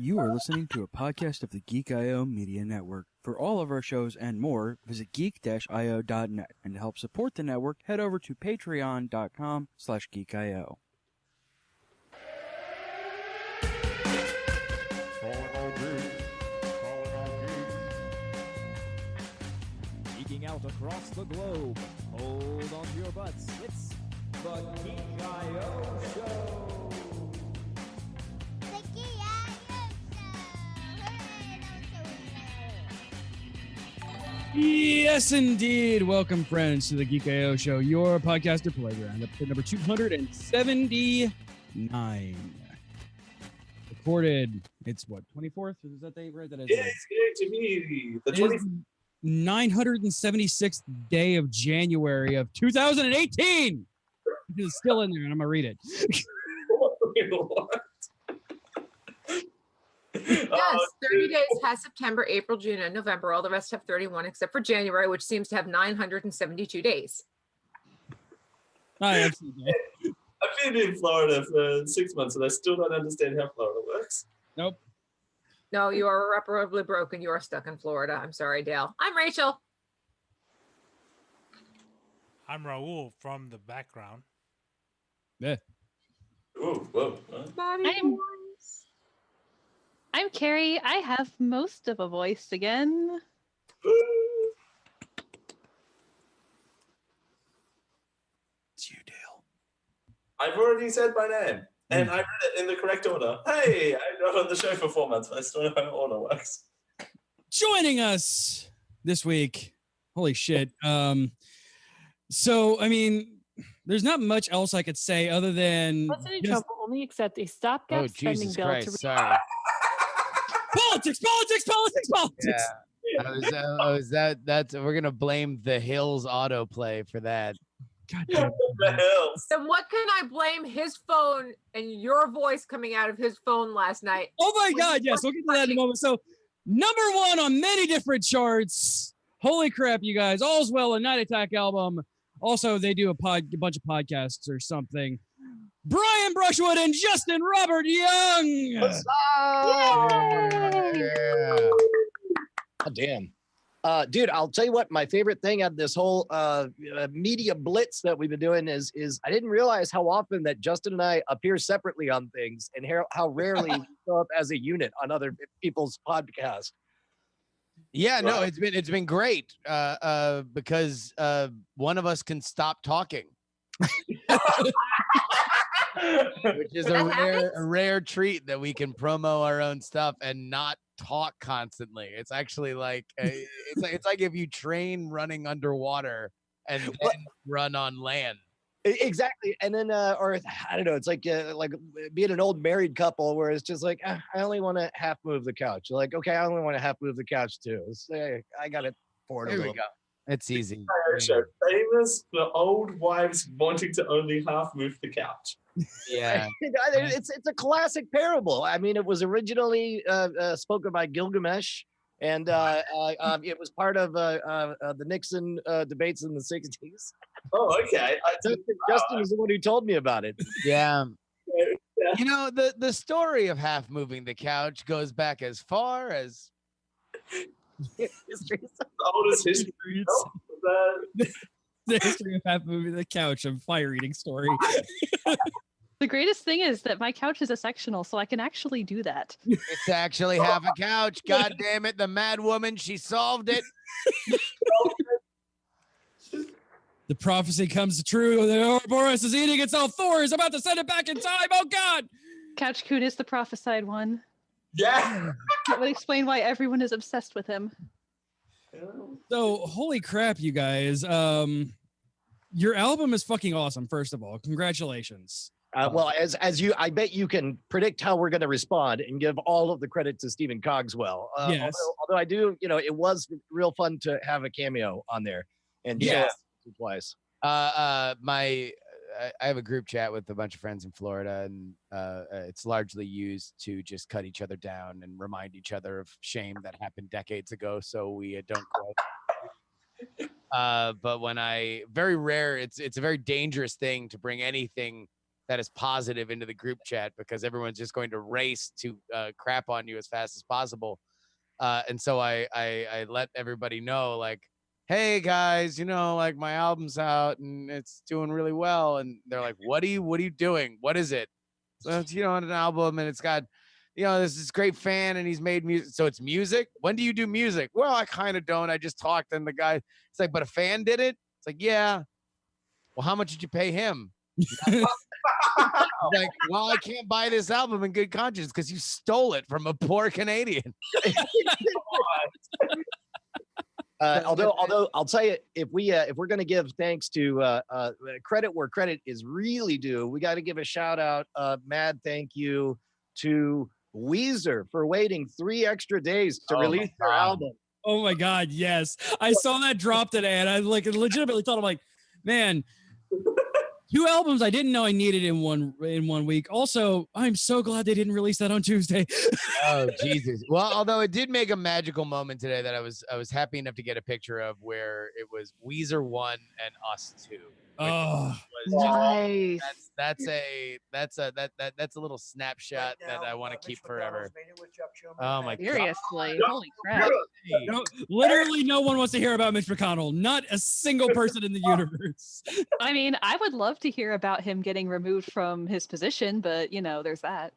You are listening to a podcast of the Geek.io Media Network. For all of our shows and more, visit geek-io.net. And to help support the network, head over to patreon.com/geekio. Geeking out across the globe. Hold on to your butts. It's the Geek.io Show. Yes, indeed. Welcome, friends, to the Geek.io Show, your podcaster playground, episode number 279. Recorded, it's what, 24th? Is that date right? That is. Yeah, it's going to be the 976th day of January of 2018. It's still in there, and I'm going to read it. What? Yes, 30 days has September, April, June, and November. All the rest have 31, except for January, which seems to have 972 days. I've been in Florida for 6 months, and I still don't understand how Florida works. Nope. No, you are irreparably broken. You are stuck in Florida. I'm sorry, Dale. I'm Rachel. I'm Raul from the background. Yeah. Ooh, whoa. I'm Carrie. I have most of a voice again. It's you, Dale. I've already said my name, and I read it in the correct order. Hey, I'm not on the show for 4 months, but I still know how order works. Joining us this week, holy shit. So, I mean, there's not much else I could say other than... What's any trouble? Only accept a stopgap spending bill to... Sorry. Politics. Yeah. That's we're gonna blame the Hills autoplay for that. God damn. The hills. Then what can I blame his phone and your voice coming out of his phone last night? Oh my God, yes, we'll get to that in a moment. So, number one on many different charts. Holy crap, you guys. All's Well, a Night Attack album. Also, they do a bunch of podcasts or something. Brian Brushwood and Justin Robert Young. What's up? Yeah. Oh, damn. Dude, I'll tell you what, my favorite thing out of this whole media blitz that we've been doing is I didn't realize how often that Justin and I appear separately on things and how rarely we show up as a unit on other people's podcasts. Yeah, no, it's been great because one of us can stop talking. Which is a rare treat that we can promo our own stuff and not talk constantly. It's actually like it's like if you train running underwater and then run on land. Exactly. And then or I don't know, it's like being an old married couple where it's just like I only want to half move the couch. You're like, okay, I only want to half move the couch too. I got it forward. There we go. It's easy. Famous for old wives wanting to only half move the couch. Yeah. It's a classic parable. I mean, it was originally spoken by Gilgamesh, and it was part of the Nixon debates in the 60s. Oh, okay. Justin is the one who told me about it. Yeah. You know, the story of half moving the couch goes back as far as the oldest history. The history of half moving the couch, a fire eating story. The greatest thing is that my couch is a sectional, so I can actually do that. It's actually half a couch. God damn it, the mad woman, she solved it. The prophecy comes true. The Ouroboros is eating itself. Thor is about to send it back in time. Oh God! Couch Coon is the prophesied one. Yeah. That would explain why everyone is obsessed with him. So, holy crap, you guys. Your album is fucking awesome, first of all. Congratulations. Well, as you, I bet you can predict how we're going to respond and give all of the credit to Stephen Cogswell. Yes. Although I do, it was real fun to have a cameo on there and show us twice. I have a group chat with a bunch of friends in Florida, and it's largely used to just cut each other down and remind each other of shame that happened decades ago, so we don't grow. But when very rare, it's a very dangerous thing to bring anything that is positive into the group chat because everyone's just going to race to crap on you as fast as possible. And so I let everybody know, like, hey guys, like my album's out and it's doing really well. And they're like, what are you doing? What is it? So it's, an album and it's got, there's this great fan and he's made music. So it's music. When do you do music? Well, I kind of don't. I just talked and the guy, it's like, but a fan did it? It's like, yeah. Well, how much did you pay him? Like, well, I can't buy this album in good conscience because you stole it from a poor Canadian. Although I'll tell you, if we're going to give thanks to credit where credit is really due, we got to give a shout out, mad thank you to Weezer for waiting 3 extra days to release their album. Oh my God, yes. I saw that drop today and I legitimately thought, I'm like, man, 2 albums I didn't know I needed in one week. Also, I'm so glad they didn't release that on Tuesday. Oh Jesus! Well, although it did make a magical moment today that I was happy enough to get a picture of, where it was Weezer 1 and Us 2. Oh, nice. That's a little snapshot that I want to keep forever. Oh my God! Seriously, holy crap! Literally, no one wants to hear about Mitch McConnell. Not a single person in the universe. I mean, I would love to hear about him getting removed from his position, but there's that.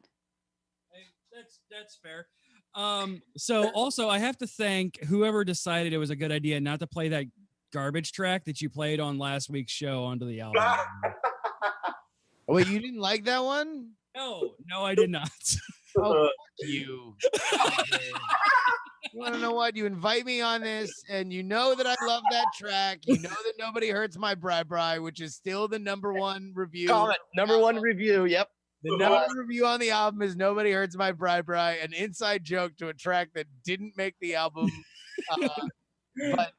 That's fair. So also, I have to thank whoever decided it was a good idea not to play that garbage track that you played on last week's show onto the album. Wait, you didn't like that one? No, I did not. Oh, fuck you. You want to know what? You invite me on this, and you know that I love that track. You know that Nobody Hurts My Bri, which is still the #1 review. Comment, #1 review. Yep. The #1 review on the album is Nobody Hurts My Bri, an inside joke to a track that didn't make the album. But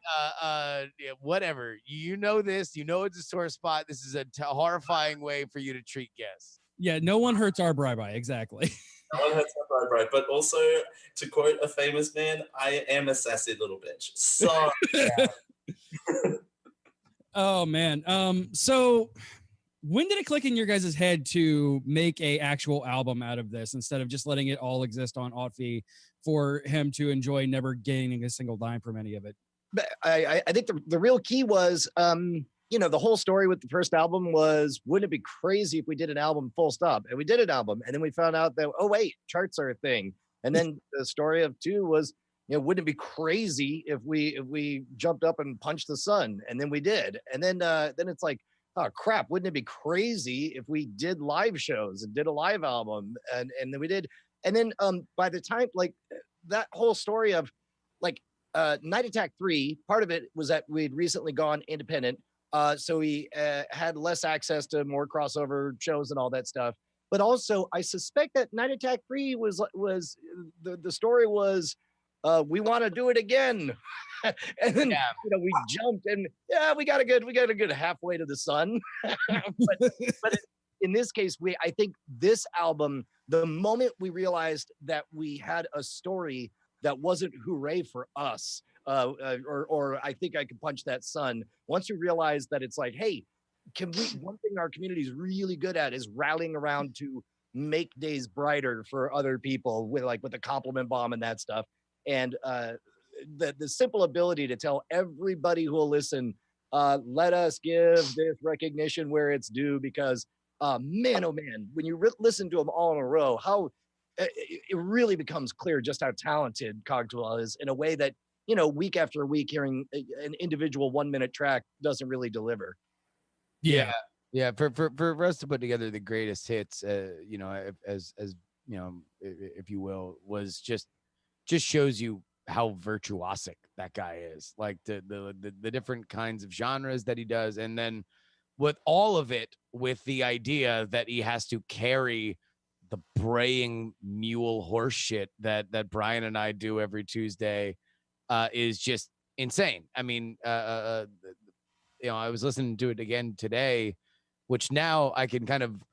yeah, whatever. You know this. You know it's a sore spot. This is a horrifying way for you to treat guests. Yeah, no one hurts our bri. Exactly. No one hurts our bri. But also, to quote a famous man, I am a sassy little bitch. So. Oh man. So when did it click in your guys' head to make a actual album out of this instead of just letting it all exist on Autfi for him to enjoy, never gaining a single dime from any of it? I think the real key was, the whole story with the first album was, wouldn't it be crazy if we did an album full stop? And we did an album. And then we found out that, oh, wait, charts are a thing. And then the story of 2 was, wouldn't it be crazy if we jumped up and punched the sun? And then we did. And then it's like, oh crap, wouldn't it be crazy if we did live shows and did a live album? And then we did. And then by the time, like, that whole story of, like, Night Attack 3, part of it was that we'd recently gone independent. So we had less access to more crossover shows and all that stuff. But also, I suspect that Night Attack 3 was the story was, we want to do it again. And then we jumped and we got a good halfway to the sun. but in this case, I think this album, the moment we realized that we had a story that wasn't hooray for us, or I think I could punch that sun. Once we realized that it's like, hey, one thing our community is really good at is rallying around to make days brighter for other people with the compliment bomb and that stuff. And the simple ability to tell everybody who will listen, let us give this recognition where it's due, because man, oh man, when you listen to them all in a row, how it really becomes clear just how talented Cogtool is in a way that, week after week, hearing an individual 1-minute track doesn't really deliver. Yeah. For us to put together the greatest hits, as if you will, was just shows you how virtuosic that guy is. Like the different kinds of genres that he does, and then with all of it, with the idea that he has to carry the braying mule horse shit that Brian and I do every Tuesday, is just insane. I mean, I was listening to it again today, which now I can kind of,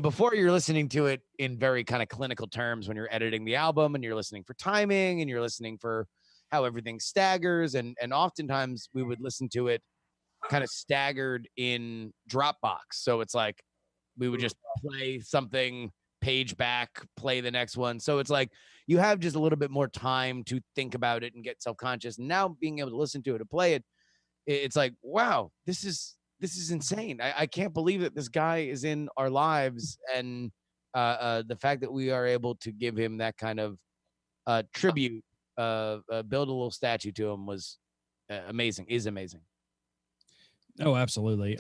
before you're listening to it in very kind of clinical terms when you're editing the album and you're listening for timing and you're listening for how everything staggers. And oftentimes we would listen to it kind of staggered in Dropbox. So it's like, we would just play something, page back, play the next one. So it's like you have just a little bit more time to think about it and get self-conscious. Now being able to listen to it and play it, it's like, wow, this is insane. I can't believe that this guy is in our lives, and the fact that we are able to give him that kind of tribute, build a little statue to him was amazing. Is amazing. Oh, absolutely.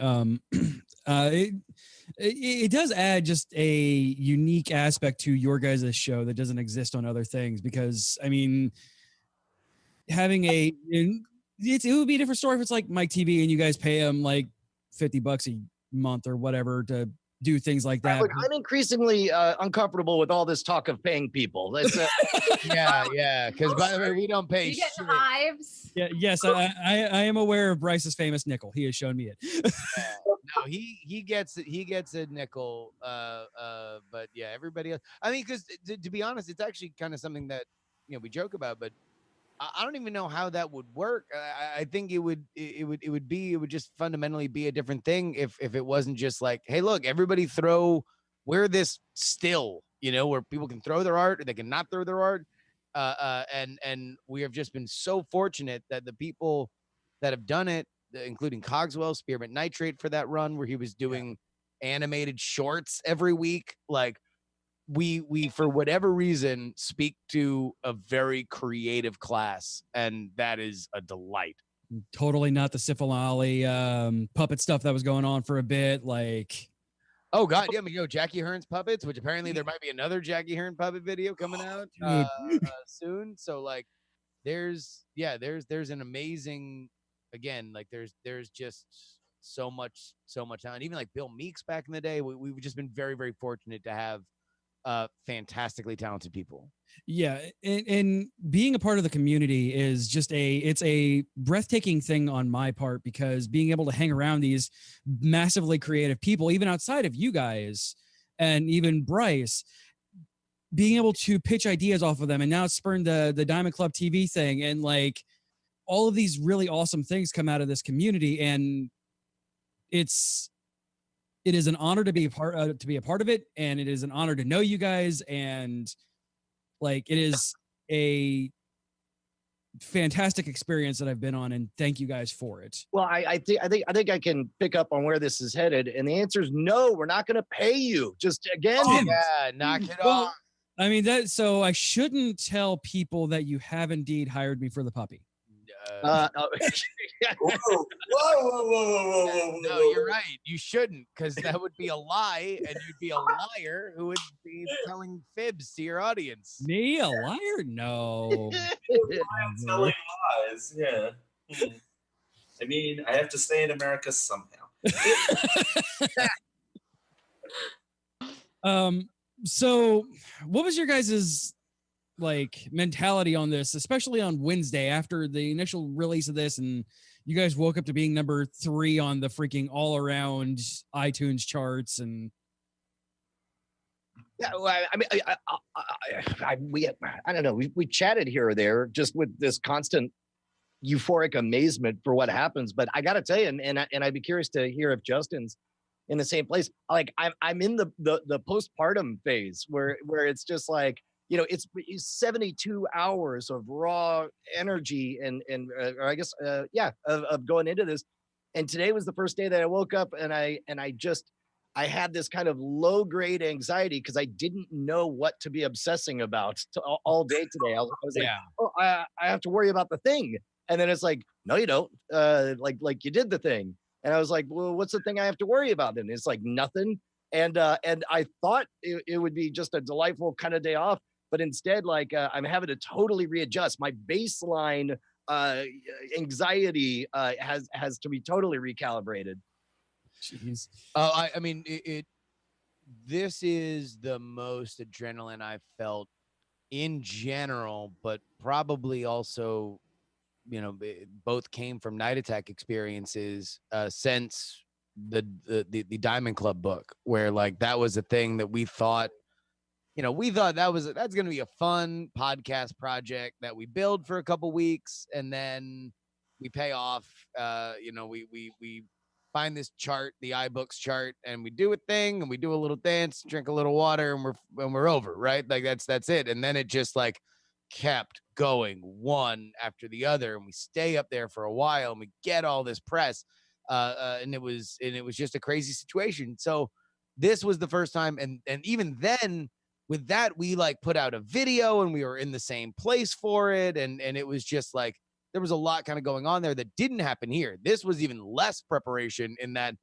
It does add just a unique aspect to your guys' show that doesn't exist on other things, because I mean, having it would be a different story if it's like Mike TV and you guys pay him like $50 a month or whatever to do things like that. Look, I'm increasingly uncomfortable with all this talk of paying people. That's, yeah. Because by the way, we don't pay. You get shit. hives. Yeah, yes, I am aware of Bryce's famous nickel. He has shown me it. No, he gets it. He gets a nickel. But yeah, everybody else. I mean, because to be honest, it's actually kind of something that we joke about, but I don't even know how that would work. I think it would just fundamentally be a different thing if it wasn't just like, hey, look, everybody wear this still, where people can throw their art or they can not throw their art. And we have just been so fortunate that the people that have done it, including Cogswell, Spearmint Nitrate for that run where he was doing animated shorts every week, like we for whatever reason speak to a very creative class, and that is a delight. Totally not the Syphilali puppet stuff that was going on for a bit, like. Oh God, yeah, I mean, Jackie Hearn's puppets, which apparently there might be another Jackie Hearn puppet video coming out soon. So like, there's an amazing, again, like there's just so much talent. Even like Bill Meeks back in the day, we've just been very, very fortunate to have fantastically talented people. Yeah, and being a part of the community is just it's a breathtaking thing on my part, because being able to hang around these massively creative people, even outside of you guys and even Bryce, being able to pitch ideas off of them, and now it's spurned the Diamond Club TV thing, and like all of these really awesome things come out of this community, and it is an honor to be a part of it, and it is an honor to know you guys, and like it is a fantastic experience that I've been on, and thank you guys for it. Well, I think I can pick up on where this is headed, and the answer is no. We're not going to pay you. Just again, knock it off. I mean so I shouldn't tell people that you have indeed hired me for the puppy. Whoa. No, you're right. You shouldn't, because that would be a lie, and you'd be a liar who would be telling fibs to your audience. Me, a liar? No. I'm telling lies. Yeah. I mean, I have to stay in America somehow. So what was your guys's like mentality on this, especially on Wednesday after the initial release of this, and you guys woke up to being number 3 on the freaking all around iTunes charts? And yeah, well, I mean, I don't know. We chatted here or there just with this constant euphoric amazement for what happens. But I got to tell you, and I'd be curious to hear if Justin's in the same place. Like I'm in the postpartum phase where it's just like, it's 72 hours of raw energy and I guess of going into this. And today was the first day that I woke up and I had this kind of low grade anxiety because I didn't know what to be obsessing about all day today. I was like, oh, I have to worry about the thing. And then it's like, no, you don't. Like you did the thing. And I was like, well, what's the thing I have to worry about then? It's like nothing. And I thought it would be just a delightful kind of day off, but instead, like I'm having to totally readjust. My baseline anxiety has to be totally recalibrated. Jeez. I mean, this is the most adrenaline I've felt in general, but probably also, both came from Night Attack experiences since the Diamond Club book, where like that was a thing that we thought that's going to be a fun podcast project that we build for a couple weeks and then we pay off. We find this chart, the iBooks chart, and we do a thing and we do a little dance, drink a little water, and we're over, right? Like that's it. And then it just like kept going one after the other, and we stay up there for a while and we get all this press. And it was just a crazy situation. So this was the first time, and even then with that, we like put out a video and we were in the same place for it, and it was just like there was a lot kind of going on there that didn't happen here. This was even less preparation in that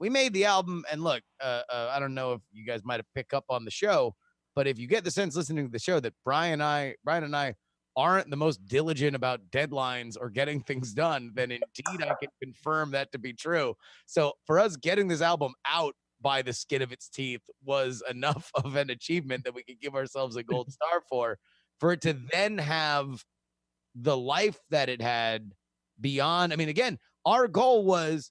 we made the album. And look, I don't know if you guys might have picked up on the show, but if you get the sense listening to the show that Brian and I aren't the most diligent about deadlines or getting things done, then indeed I can confirm that to be true. So for us, getting this album out by the skin of its teeth was enough of an achievement that we could give ourselves a gold star for it to then have the life that it had beyond. I mean, again, our goal was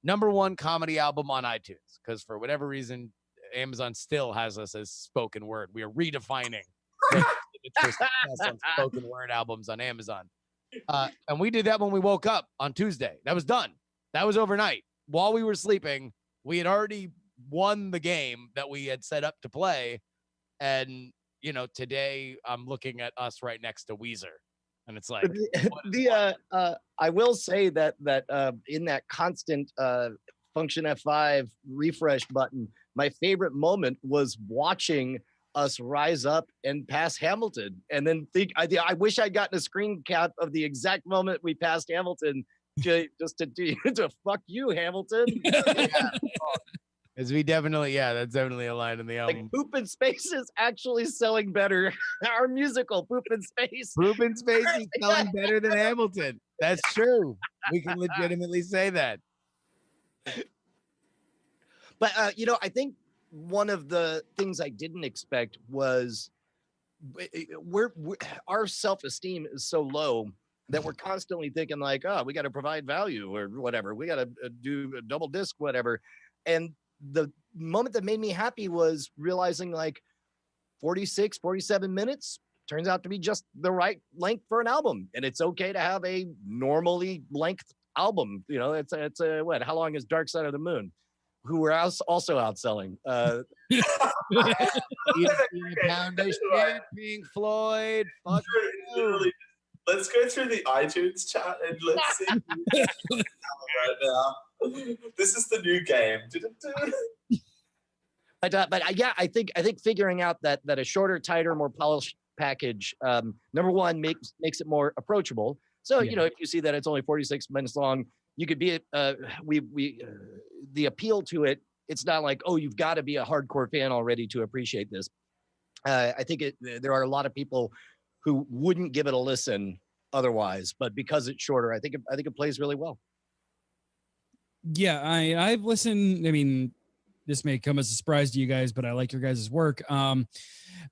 #1 comedy album on iTunes, because for whatever reason, Amazon still has us as spoken word. We are redefining for success on spoken word albums on Amazon. And we did that when we woke up on Tuesday. That was done. That was overnight. While we were sleeping, we had already won the game that we had set up to play. And, you know, today I'm looking at us right next to Weezer. And it's like, I will say that in that constant Function F5 refresh button, my favorite moment was watching us rise up and pass Hamilton, and then I wish I'd gotten a screen cap of the exact moment we passed Hamilton, just to fuck you, Hamilton. As we definitely, that's definitely a line in the album. Like, Poop in Space is actually selling better. Our musical, Poop in Space. Poop in Space is selling better than Hamilton. That's true. We can legitimately say that. But, I think one of the things I didn't expect was our self-esteem is so low that we're constantly thinking like, oh, we got to provide value or whatever. We got to do a double disc, whatever. And the moment that made me happy was realizing like 46, 47 minutes turns out to be just the right length for an album. And it's okay to have a normally length album. You know, it's a what? How long is Dark Side of the Moon? Who were also outselling. Pound of shit, Pink Floyd. Fuck you. Let's go through the iTunes chat and let's see right now. This is the new game. I think figuring out that a shorter, tighter, more polished package, #1 makes it more approachable. So if you see that it's only 46 minutes long, you could be the appeal to it. It's not like, oh, you've got to be a hardcore fan already to appreciate this. I think there are a lot of people who wouldn't give it a listen otherwise, but because it's shorter, I think it plays really well. Yeah, I've listened. I mean, this may come as a surprise to you guys, but I like your guys' work.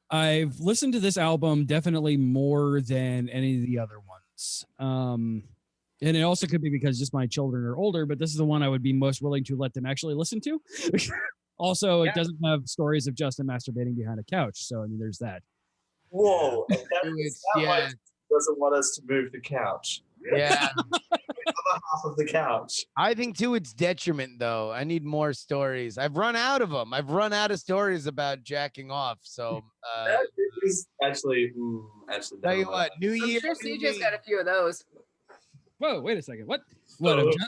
I've listened to this album definitely more than any of the other ones. And it also could be because just my children are older, but this is the one I would be most willing to let them actually listen to. Also, it doesn't have stories of Justin masturbating behind a couch. So, I mean, there's that. Whoa. That doesn't want us to move the couch. Yeah. The other half of the couch. I think to its detriment, though. I need more stories. I've run out of them. I've run out of stories about jacking off. So, that is actually, tell you what, New Year. I'm sure CJ's got a few of those. Whoa, wait a second. What?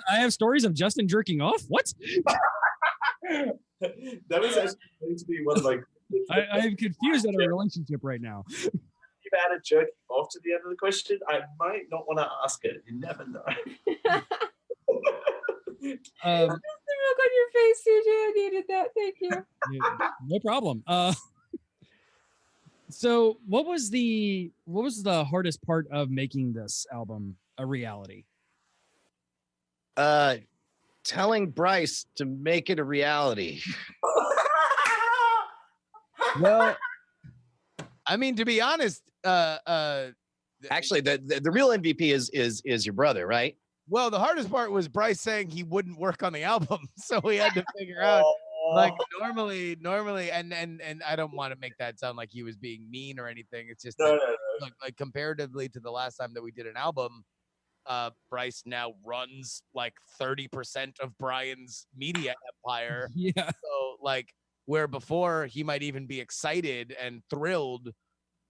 I have stories of Justin jerking off? What? That was actually going to be one of my... I'm confused at our relationship right now. If you've added jerking off to the end of the question, I might not want to ask it. You never know. The look on your face, CJ. I needed that. Thank you. No problem. So what was the hardest part of making this album a reality? Telling Bryce to make it a reality. Well, I mean, to be honest, actually, the real MVP is your brother, right? Well, the hardest part was Bryce saying he wouldn't work on the album, so we had to figure out. Like normally, and I don't want to make that sound like he was being mean or anything. It's just no. Like comparatively to the last time that we did an album, Bryce now runs like 30% of Brian's media empire. Yeah. So like where before he might even be excited and thrilled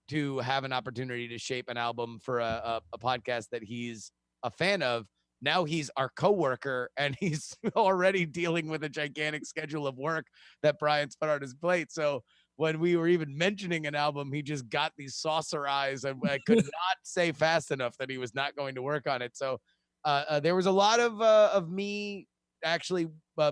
to have an opportunity to shape an album for a podcast that he's a fan of. Now he's our coworker and he's already dealing with a gigantic schedule of work that Brian's put on his plate. So when we were even mentioning an album, he just got these saucer eyes and I could not say fast enough that he was not going to work on it. So there was a lot of me actually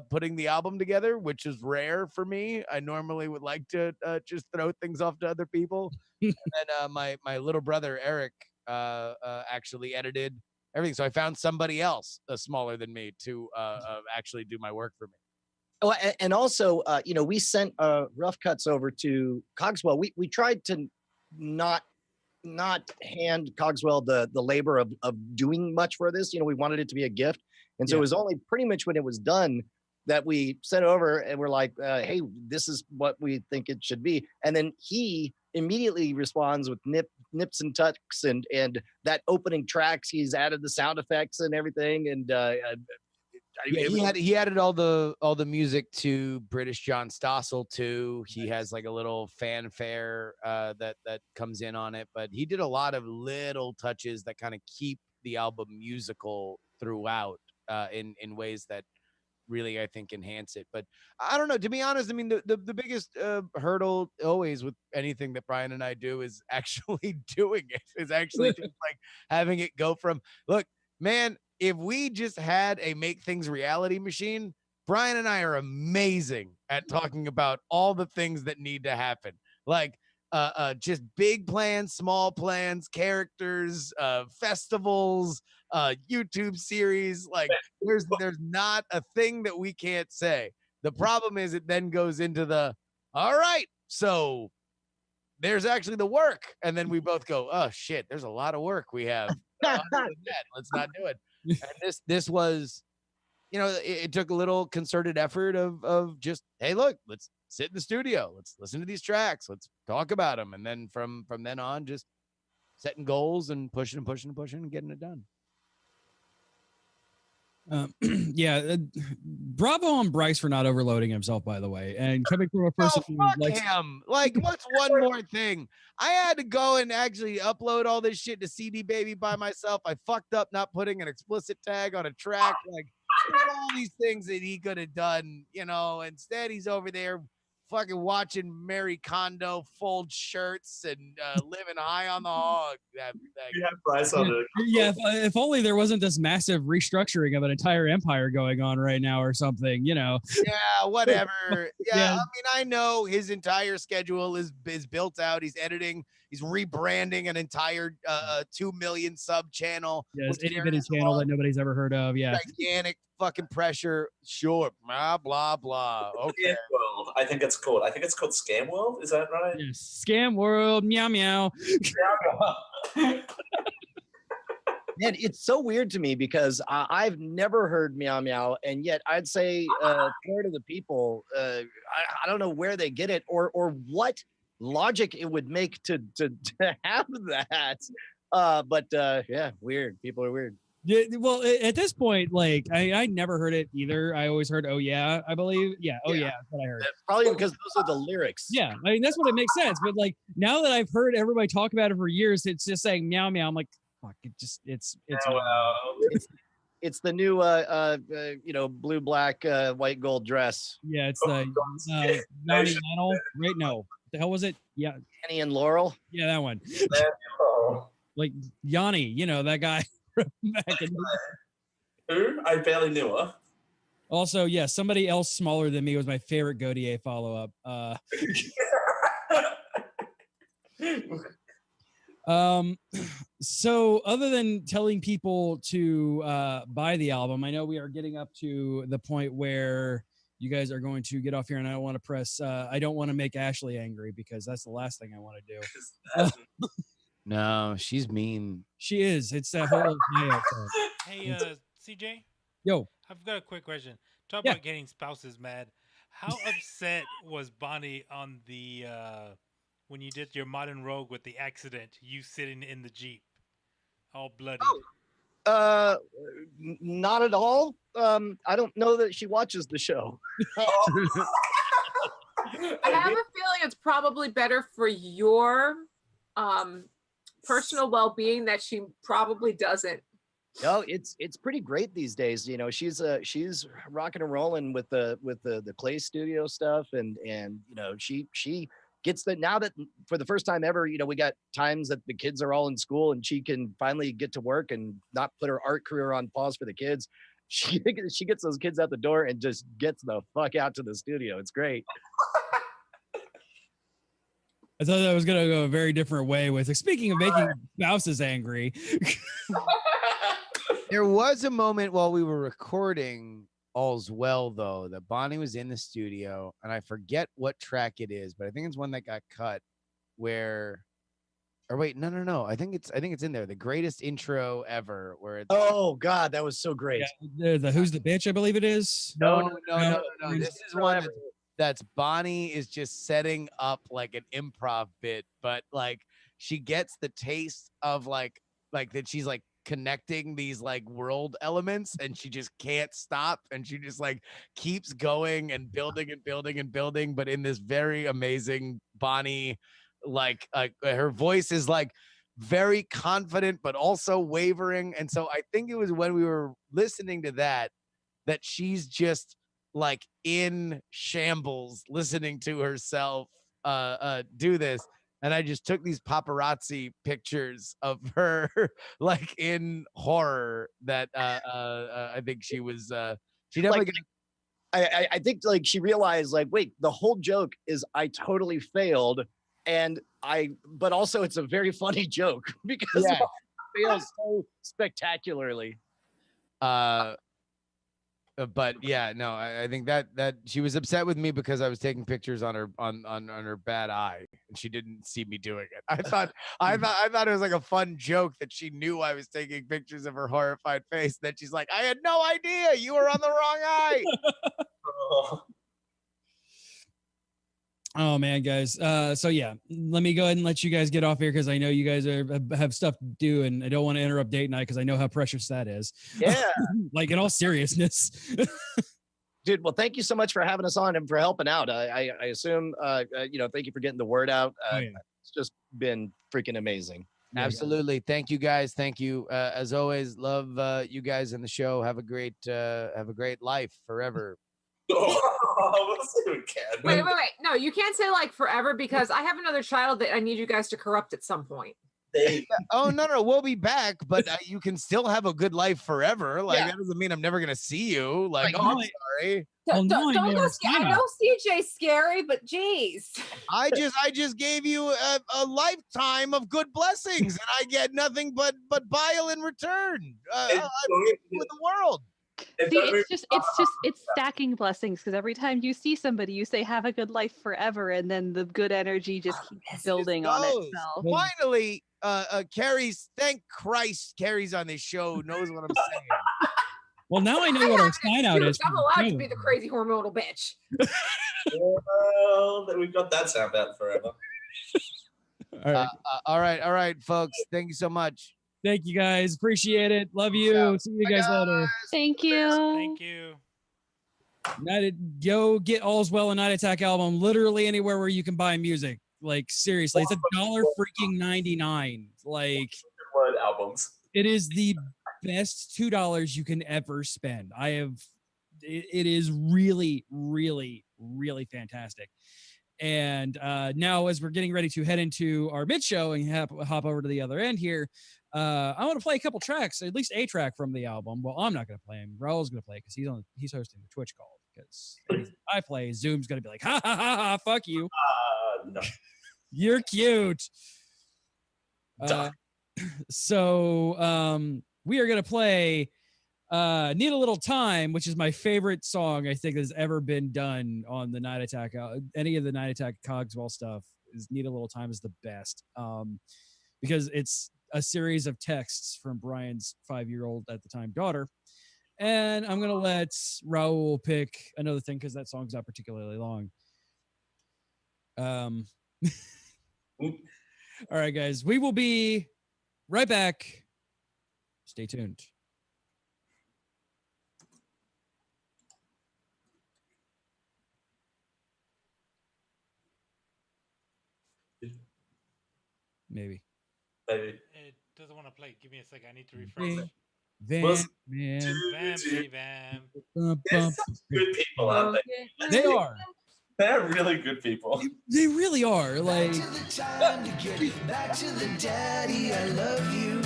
putting the album together, which is rare for me. I normally would like to just throw things off to other people. And then my little brother, Eric, actually edited everything. So I found somebody else smaller than me to actually do my work for me. Oh, and also, we sent rough cuts over to Cogswell. We tried to not hand Cogswell the labor of doing much for this. We wanted it to be a gift. And so it was only pretty much when it was done that we sent over and we're like, hey, this is what we think it should be. And then he immediately responds with nips and tucks and that opening tracks. He's added the sound effects and everything. And he added all the music to British John Stossel too. He has like a little fanfare that comes in on it, but he did a lot of little touches that kind of keep the album musical throughout in ways that really I think enhance it. But I don't know, to be honest, I mean the biggest hurdle always with anything that Brian and I do is actually doing it, is actually just like having it go from, look, man, if we just had a make things reality machine, Brian and I are amazing at talking about all the things that need to happen. Like just big plans, small plans, characters, festivals, YouTube series. Like there's not a thing that we can't say. The problem is it then goes into the, all right, so there's actually the work. And then we both go, oh shit, there's a lot of work we have. Let's not do it. And this was, it took a little concerted effort of just, hey, look, let's sit in the studio. Let's listen to these tracks. Let's talk about them. And then from then on, just setting goals and pushing and getting it done. Bravo on Bryce for not overloading himself, by the way, and coming from a person who likes him. Like, what's one more thing? I had to go and actually upload all this shit to CD Baby by myself. I fucked up not putting an explicit tag on a track. Like, all these things that he could have done, instead he's over there fucking watching Mary Kondo fold shirts and living high on the hog. You have Bryce on it. Yeah, if only there wasn't this massive restructuring of an entire empire going on right now or something, Yeah, whatever. Yeah, I mean, I know his entire schedule is built out. He's editing. He's rebranding an entire 2 million sub channel. Yeah, this itty-bitty channel that nobody's ever heard of. Yeah. Gigantic fucking pressure. Sure. Blah, blah, blah. Okay. Scam World, I think it's called. I think it's called Scam World. Is that right? Yes. Scam World. Meow, meow. Man, it's so weird to me because I've never heard Meow Meow, and yet I'd say third of the people, I don't know where they get it or what logic it would make to have that. But yeah, weird. People are weird. Yeah, well, at this point, like I never heard it either. I always heard "Oh yeah," I believe. Yeah, "Oh yeah," that's what I heard. That's probably because those are the lyrics. Yeah, I mean that's what it makes sense. But like now that I've heard everybody talk about it for years, it's just saying "meow meow." I'm like, fuck, it's it's the new blue black white gold dress. Yeah, it's the Yanni Mantle, right? No, the hell was it? Yeah, Annie and Laurel. Yeah, that one. Like Yanni, that guy. Back in Who? I barely knew her. Also, yeah, somebody else smaller than me was my favorite Godier follow-up. So other than telling people to buy the album, I know we are getting up to the point where you guys are going to get off here, and I don't want to press. I don't want to make Ashley angry because that's the last thing I want to do. No, she's mean. She is. It's that whole Hey, CJ. Yo. I've got a quick question. Talk about getting spouses mad. How upset was Bonnie on the when you did your Modern Rogue with the accident? You sitting in the Jeep, all bloody. Not at all. I don't know that she watches the show. I have a feeling it's probably better for your personal well-being that she probably doesn't. No, it's pretty great these days. You know, she's rocking and rolling with the clay studio stuff, and you know, she gets that now that for the first time ever, you know, we got times that the kids are all in school and she can finally get to work and not put her art career on pause for the kids. She gets those kids out the door and just gets the fuck out to the studio. It's great. I thought that was going to go a very different way with, speaking of making spouses angry. There was a moment while we were recording All's Well, though, that Bonnie was in the studio, and I forget what track it is, but I think it's one that got cut where, or wait, no. I think it's in there. The greatest intro ever where it's, oh God, that was so great. Yeah, the Who's the Bitch, I believe it is. No. This is one that's Bonnie is just setting up like an improv bit, but like she gets the taste of like that she's like connecting these like world elements and she just can't stop and she just like keeps going and building and building and building, but in this very amazing Bonnie, like her voice is like very confident but also wavering. And so I think it was when we were listening to that she's just like in shambles listening to herself do this. And I just took these paparazzi pictures of her like in horror that I think she was she definitely like, I think like she realized like, wait, the whole joke is I totally failed, but also it's a very funny joke because it fails so spectacularly. But yeah, no, I think that she was upset with me because I was taking pictures on her on her bad eye and she didn't see me doing it. I thought it was like a fun joke that she knew I was taking pictures of her horrified face. That she's like, I had no idea you were on the wrong eye. Oh man, guys. So yeah, let me go ahead and let you guys get off here because I know you guys have stuff to do, and I don't want to interrupt date night because I know how precious that is. Yeah. Like in all seriousness. Dude, well, thank you so much for having us on and for helping out. I assume, you know, thank you for getting the word out. It's just been freaking amazing. Absolutely. Thank you guys. Thank you. As always, love you guys in the show. Have a great life forever. Wait. No, you can't say like forever because I have another child that I need you guys to corrupt at some point. Oh no, we'll be back, but you can still have a good life forever. Like that doesn't mean I'm never gonna see you. Like, oh, I'm sorry. Don't go scary. I know CJ's scary, but geez. I just gave you a lifetime of good blessings, and I get nothing but bile in return. With the world. See, it's stacking blessings because every time you see somebody, you say "Have a good life forever," and then the good energy just keeps building on itself. Finally, Carrie's. Thank Christ, Carrie's on this show. Knows what I'm saying. Well, now I know what our sign out is. I'm allowed to be the crazy hormonal bitch. Well, then we've got that sound out forever. All right, folks. Thank you so much. Thank you guys. Appreciate it. Love you. See you guys later. Thank you. Thank you. Go get All's Well, a Night Attack album literally anywhere where you can buy music. Like seriously, it's $1.99. Like word albums. It is the best $2 you can ever spend. It is really, really, really fantastic. And now as we're getting ready to head into our mid show and hop over to the other end here, I want to play a couple tracks, at least a track from the album. Well, I'm not going to play him. Raul's going to play because he's hosting the Twitch call. Because if I play, Zoom's going to be like, ha ha ha ha, fuck you. No. You're cute. So we are going to play Need a Little Time, which is my favorite song I think has ever been done on the Night Attack. Any of the Night Attack Cogswell stuff is Need a Little Time is the best. Because it's a series of texts from Brian's 5-year-old at the time daughter. And I'm going to let Raul pick another thing because that song's not particularly long. All right, guys, we will be right back. Stay tuned. Maybe. Maybe. It doesn't want to play. Give me a second. I need to refresh. Van, Vampy Vamp. There's some good people out there. They are. They're really good people. They really are. Like. Back to the daddy, I love you.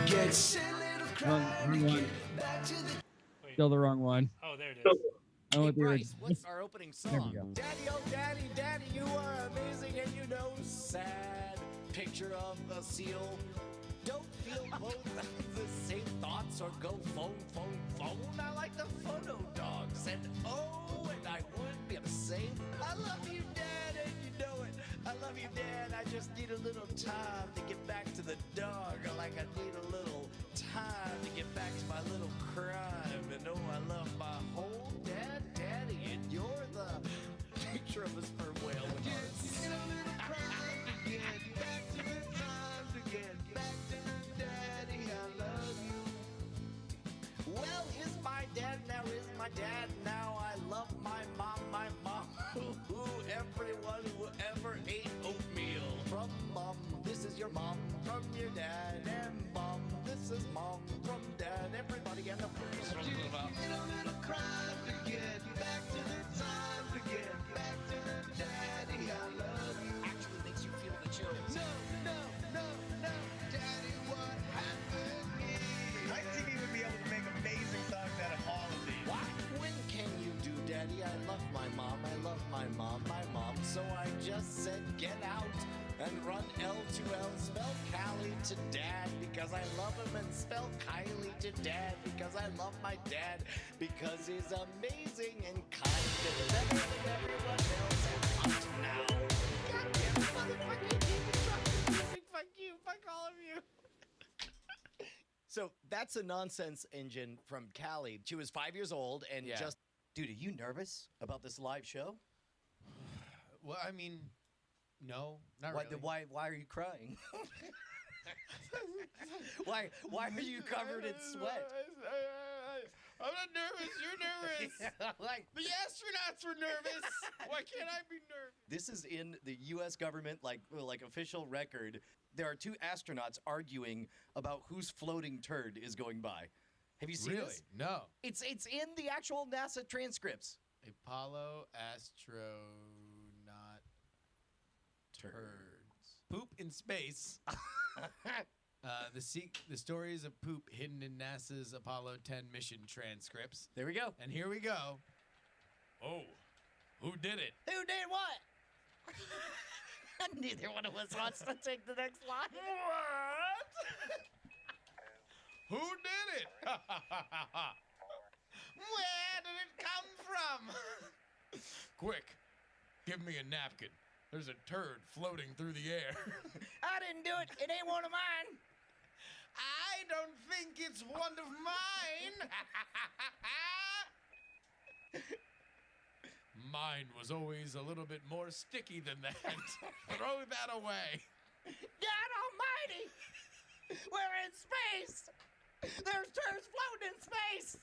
Get Wrong one. Still the wrong one. Oh, there it is. I want the Bryce, original. what's our opening There we song? go. Daddy, oh daddy, daddy, you are amazing and you know sad. Picture of a seal. Don't feel both the same thoughts or go phone. I like the photo dogs and I would be the same. I love you, Dad, and you know it. I love you, Dad. I just need a little time to get back to the dog. Like I need a little time to get back to my little crime. And I love my whole dad, Daddy, and you're the picture of a sperm whale with hearts. Well, is my dad now? I love my mom, everyone who ever ate oatmeal. From mom, this is your mom, from your dad, and mom, this is mom, from dad, everybody get the first one. In a little crime to get back to the time to get back to the daddy, I love you. Actually makes you feel the chills. No, daddy, what happened here? My TV would be able to make amazing songs out of all of these. What? When can you do, Daddy? I love my mom. So I just said get out and run L2L. Spell Callie to Dad because I love him, and spell Kylie to Dad because I love my dad because he's amazing and kind and better than everyone else. And up to now, goddamn motherfucking music. Fuck you. Fuck all of you. So that's a nonsense engine from Callie. She was 5 years old and just... Dude, are you nervous about this live show? Well, I mean, no, not Why, really. why are you crying? why are you covered in sweat? I'm not nervous. You're nervous. The astronauts were nervous. Why can't I be nervous? This is in the U.S. government, like official record. There are two astronauts arguing about whose floating turd is going by. Have you seen this? No. It's in the actual NASA transcripts. Apollo astronaut turds. Poop in space. The stories of poop hidden in NASA's Apollo 10 mission transcripts. There we go. And here we go. Oh, who did it? Who did what? Neither one of us wants to take the next line. What? Who did it? Where did it come from? Quick, give me a napkin. There's a turd floating through the air. I didn't do it. It ain't one of mine. I don't think it's one of mine. Mine was always a little bit more sticky than that. Throw that away. God almighty! We're in space! There's turds floating in space!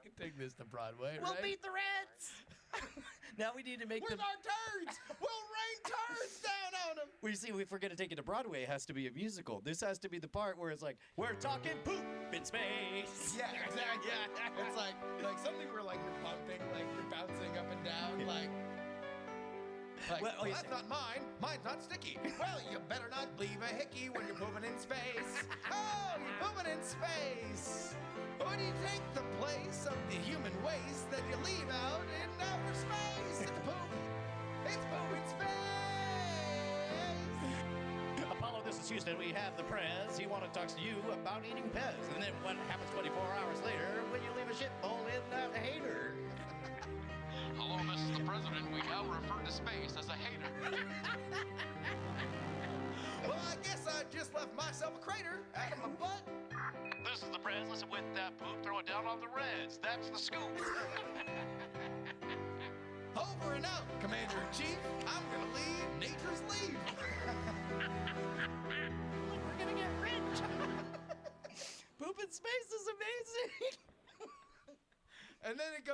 You can take this to Broadway, We'll right? beat the Reds! Now we need to make With our turds! We'll rain turds down on them! Well, you see, if we're going to take it to Broadway, it has to be a musical. This has to be the part where it's like, we're talking poop in space! Yeah, exactly. Yeah. It's like something where like you're bumping, like you're bouncing up and down, like well, that's not mine. Mine's not sticky. Well, you better not leave a hickey when you're pooping in space. Oh, you're pooping in space. Would you take the place of the human waste that you leave out in outer space? It's poop. It's poop in space. Apollo, this is Houston. We have the prez. He want to talk to you about eating Pez. And then what happens 24 hours later when you leave a shit bowl in a hater? Hello, this is the president. We now refer to space as a hater. Well, I guess I just left myself a crater out of my butt. This is the prez. Listen, with that poop, throw it down on the Reds. That's the scoop. Over and out, Commander-in-Chief. I'm gonna leave nature's leave. We're gonna get rich. Poop in space is amazing. And then it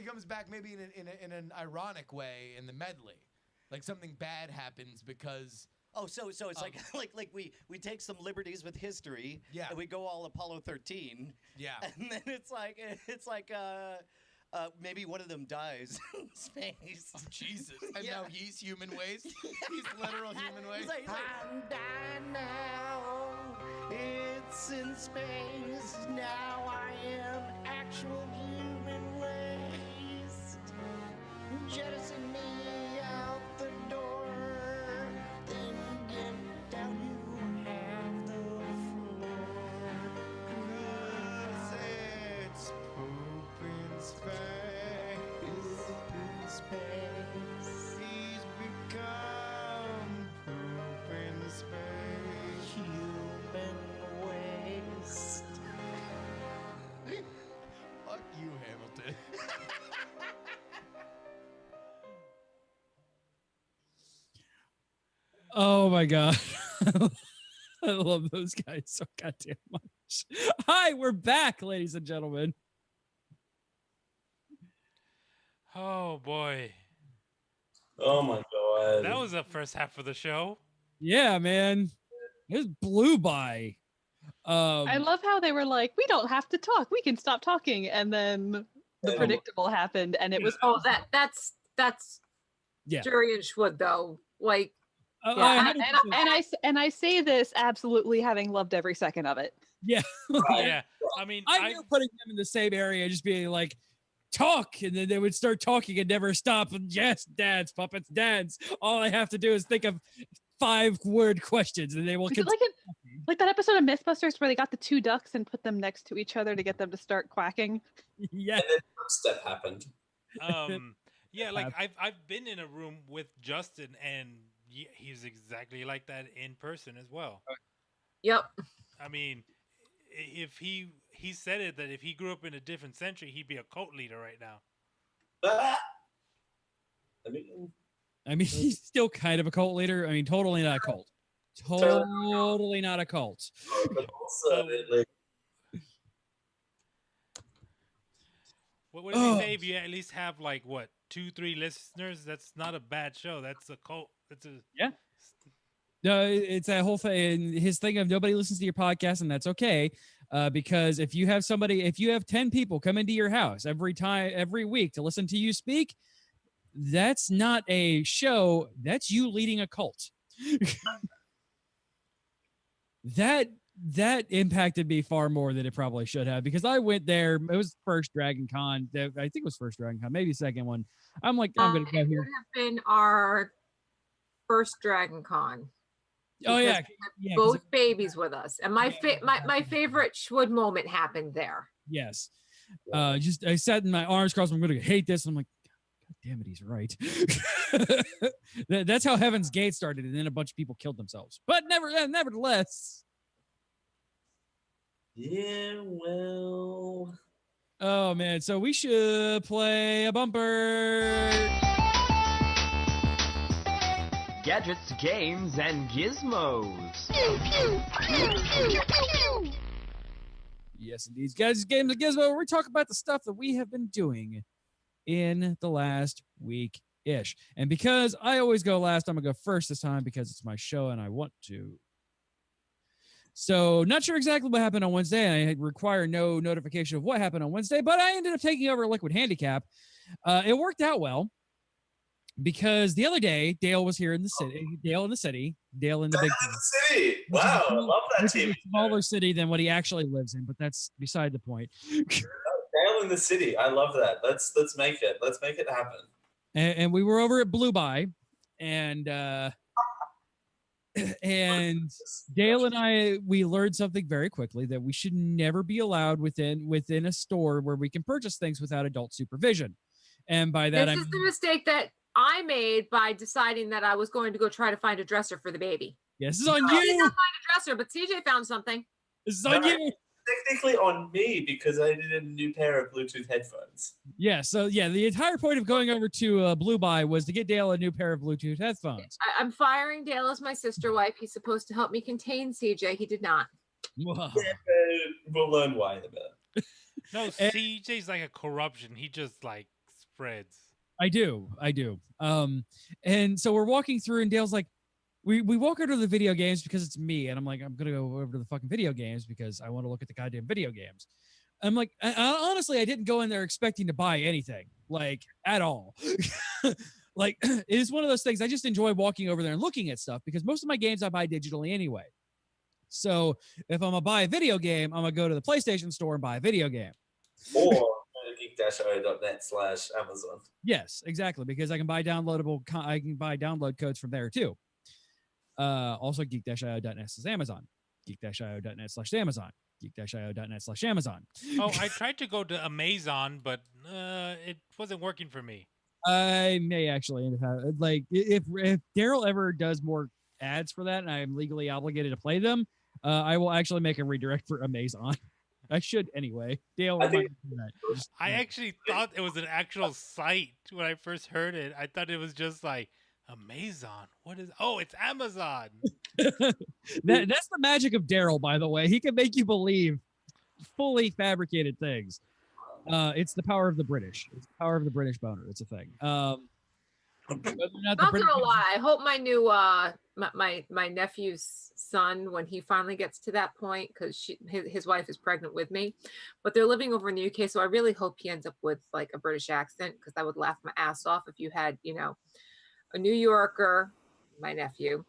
comes back maybe in an ironic way in the medley, like something bad happens because Oh, so it's like we take some liberties with history, Yeah. and we go all Apollo 13, Yeah. and then it's like maybe one of them dies in space. Oh, Jesus. And Yeah. now he's human waste. He's literal human waste. He's like, I'm dying now. It's in space. Now I am actual human waste. Jettison me out the door. Then get down, you have the floor. 'Cause it's poop in space. Poop in space. He's become poop in space. Human waste. Fuck you, Hamilton. Oh my god. I love those guys so goddamn much. Hi, we're back, ladies and gentlemen. Oh boy. Oh my god. That was the first half of the show. Yeah, man. It just blew by. I love how they were like, we don't have to talk. We can stop talking. And then the predictable happened and it was that's yeah. Jury and Schwood though. Like yeah, and I say this absolutely having loved every second of it. Yeah. Yeah. I mean, I knew putting them in the same area, just being like, talk, and then they would start talking and never stop. And yes, dads, puppets, dads. All I have to do is think of 5-word questions, and they will. Is it like that episode of Mythbusters where they got the two ducks and put them next to each other to get them to start quacking? Yeah. And then step happened. Yeah, like I've been in a room with Justin, and he's exactly like that in person as well. Yep. I mean, if he said it that if he grew up in a different century, he'd be a cult leader right now. I mean, he's still kind of a cult leader. I mean, totally not a cult. Totally not a cult. What would it say if you at least have like 2-3 listeners? That's not a bad show. That's a cult. It's a yeah. No, it's that whole thing. His thing of nobody listens to your podcast, and that's okay. Because if you have 10 people come into your house every week to listen to you speak, that's not a show. That's you leading a cult. That impacted me far more than it probably should have, because I went there. It was first Dragon Con. I think it was first Dragon Con, maybe second one. I'm like, I'm gonna go here. It would have been our first Dragon Con. Oh yeah, both babies with us, and my favorite Schwood moment happened there. Yes, just I sat in my arms crossed. I'm gonna hate this. I'm like, God damn it, he's right. That's how Heaven's Gate started, and then a bunch of people killed themselves. But nevertheless. Yeah, well. Oh man, so we should play a bumper. Gadgets, games, and gizmos. Yes, indeed. Guys, games and gizmos. We talk about the stuff that we have been doing in the last week-ish. And because I always go last, I'm going to go first this time because it's my show and I want to. So not sure exactly what happened on Wednesday. I require no notification of what happened on Wednesday, but I ended up taking over Liquid Handicap. It worked out well because the other day, Dale was here in the city. Dale in the big city. Wow, I love that team. A smaller city than what he actually lives in, but that's beside the point. Dale in the city. I love that. Let's make it. Let's make it happen. And we were over at Blue By, and Dale and we learned something very quickly, that we should never be allowed within a store where we can purchase things without adult supervision. And by that, this is the mistake that I made by deciding that I was going to go try to find a dresser for the baby. Yeah, this is on I did you. not find a dresser, but CJ found something. This is on you. Technically on me, because I needed a new pair of Bluetooth headphones. Yeah, so yeah, the entire point of going over to Blue By was to get Dale a new pair of Bluetooth headphones. I'm firing Dale as my sister wife. He's supposed to help me contain CJ. He did not. Wow. We'll learn why in a minute. No, CJ's like a corruption. He just like spreads. I do. And so we're walking through, and Dale's like, we walk over to the video games because it's me, and I'm like, I'm gonna go over to the fucking video games because I want to look at the goddamn video games. I'm like, honestly, I didn't go in there expecting to buy anything, like at all. Like, it is one of those things. I just enjoy walking over there and looking at stuff because most of my games I buy digitally anyway. So if I'm gonna buy a video game, I'm gonna go to the PlayStation Store and buy a video game. Or geek-io.net/Amazon. Yes, exactly, because I can buy download codes from there too. Also geek-io.net/Amazon, geek-io.net/Amazon, geek-io.net/Amazon. Oh, I tried to go to Amazon, but it wasn't working for me. I may actually end up like if Daryl ever does more ads for that and I'm legally obligated to play them, I will actually make a redirect for Amazon. I should anyway. Dale, I actually thought it was an actual site when I first heard it. I thought it was just like Amazon. What is? Oh, it's Amazon. That's the magic of Daryl, by the way. He can make you believe fully fabricated things. It's the power of the British. It's the power of the British boner. It's a thing. Not gonna lie, I hope my new my nephew's son, when he finally gets to that point, because his wife is pregnant with me, but they're living over in the UK, so I really hope he ends up with like a British accent, because I would laugh my ass off if you had, you know, a New Yorker, my nephew,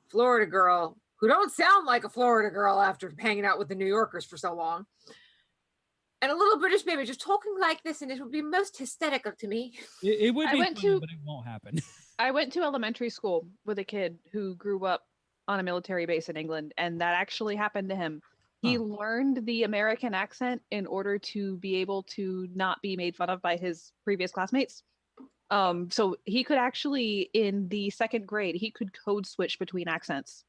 Florida girl who don't sound like a Florida girl after hanging out with the New Yorkers for so long, and a little British baby just talking like this, and it would be most hysterical to me. It would be funny, but it won't happen. I went to elementary school with a kid who grew up on a military base in England, and that actually happened to him. He learned the American accent in order to be able to not be made fun of by his previous classmates. So he could actually, in the second grade, he could code switch between accents.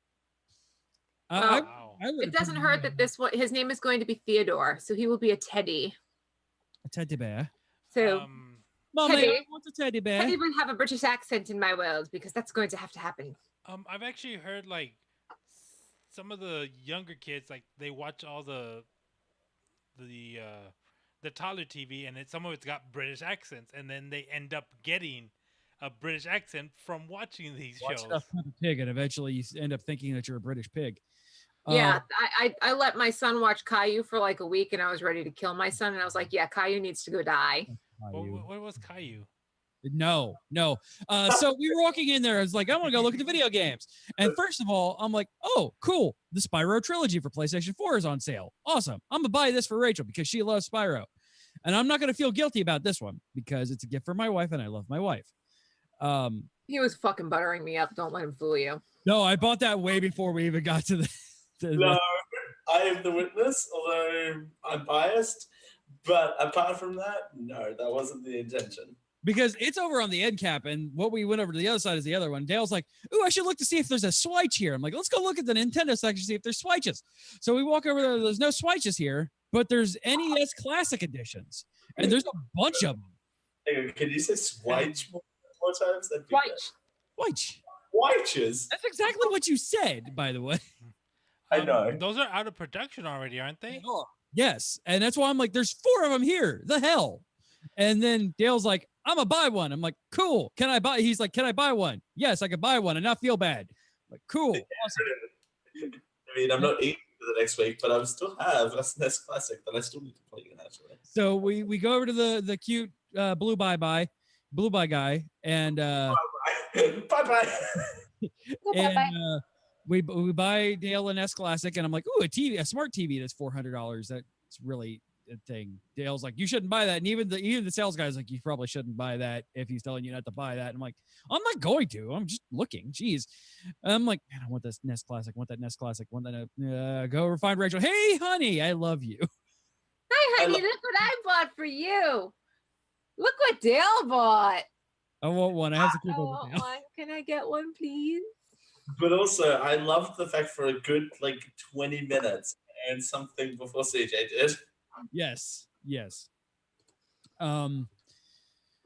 It doesn't hurt that his name is going to be Theodore, so he will be a teddy. A teddy bear. So, Mommy, Teddy, I want a teddy bear. Teddy will have a British accent in my world, because that's going to have to happen. I've actually heard like some of the younger kids, like they watch all the toddler TV, and some of it's got British accents, and then they end up getting a British accent from watching these shows. Watch Peppa Pig, and eventually you end up thinking that you're a British pig. Yeah, I let my son watch Caillou for like a week, and I was ready to kill my son, and I was like, yeah, Caillou needs to go die. What was Caillou? No. So we were walking in there. I was like, I want to go look at the video games. And first of all, I'm like, oh, cool. The Spyro trilogy for PlayStation 4 is on sale. Awesome. I'm going to buy this for Rachel because she loves Spyro. And I'm not going to feel guilty about this one because it's a gift for my wife and I love my wife. He was fucking buttering me up. Don't let him fool you. No, I bought that way before we even got to the... No, I am the witness, although I'm biased. But apart from that, no, that wasn't the intention. Because it's over on the end cap, and what we went over to the other side is the other one. Dale's like, ooh, I should look to see if there's a Switch here. I'm like, let's go look at the Nintendo section, see if there's Switches. So we walk over there. There's no Switches here, but there's NES Classic Editions, and there's a bunch of them. Hang on, can you say Switch more times? Switches. That's exactly what you said, by the way. I know. Those are out of production already, aren't they? Yes, and that's why I'm like, there's 4 of them here. The hell? And then Dale's like, I'm gonna buy one. I'm like, cool. Can I buy? He's like, can I buy one? Yes, I can buy one and not feel bad. I'm like, cool. Awesome. I mean, I'm not eating for the next week, but I still have a SNES Classic that I still need to play actually. So we go over to the cute blue bye guy and bye. And we buy Dale an S Classic, and I'm like, ooh, a smart TV that's $400. That's really a thing. Dale's like, you shouldn't buy that, and even the sales guy's like, you probably shouldn't buy that if he's telling you not to buy that. And I'm like, I'm not going to. I'm just looking. Jeez. I'm like, man, I want this NES Classic. Want that NES Classic. Want that. Go find Rachel. Hey, honey, I love you. Hi, honey. Look what I bought for you. Look what Dale bought. I want one. I have to keep over Dale. One. Can I get one, please? But also, I loved the fact for a good 20 minutes and something before CJ did. Yes.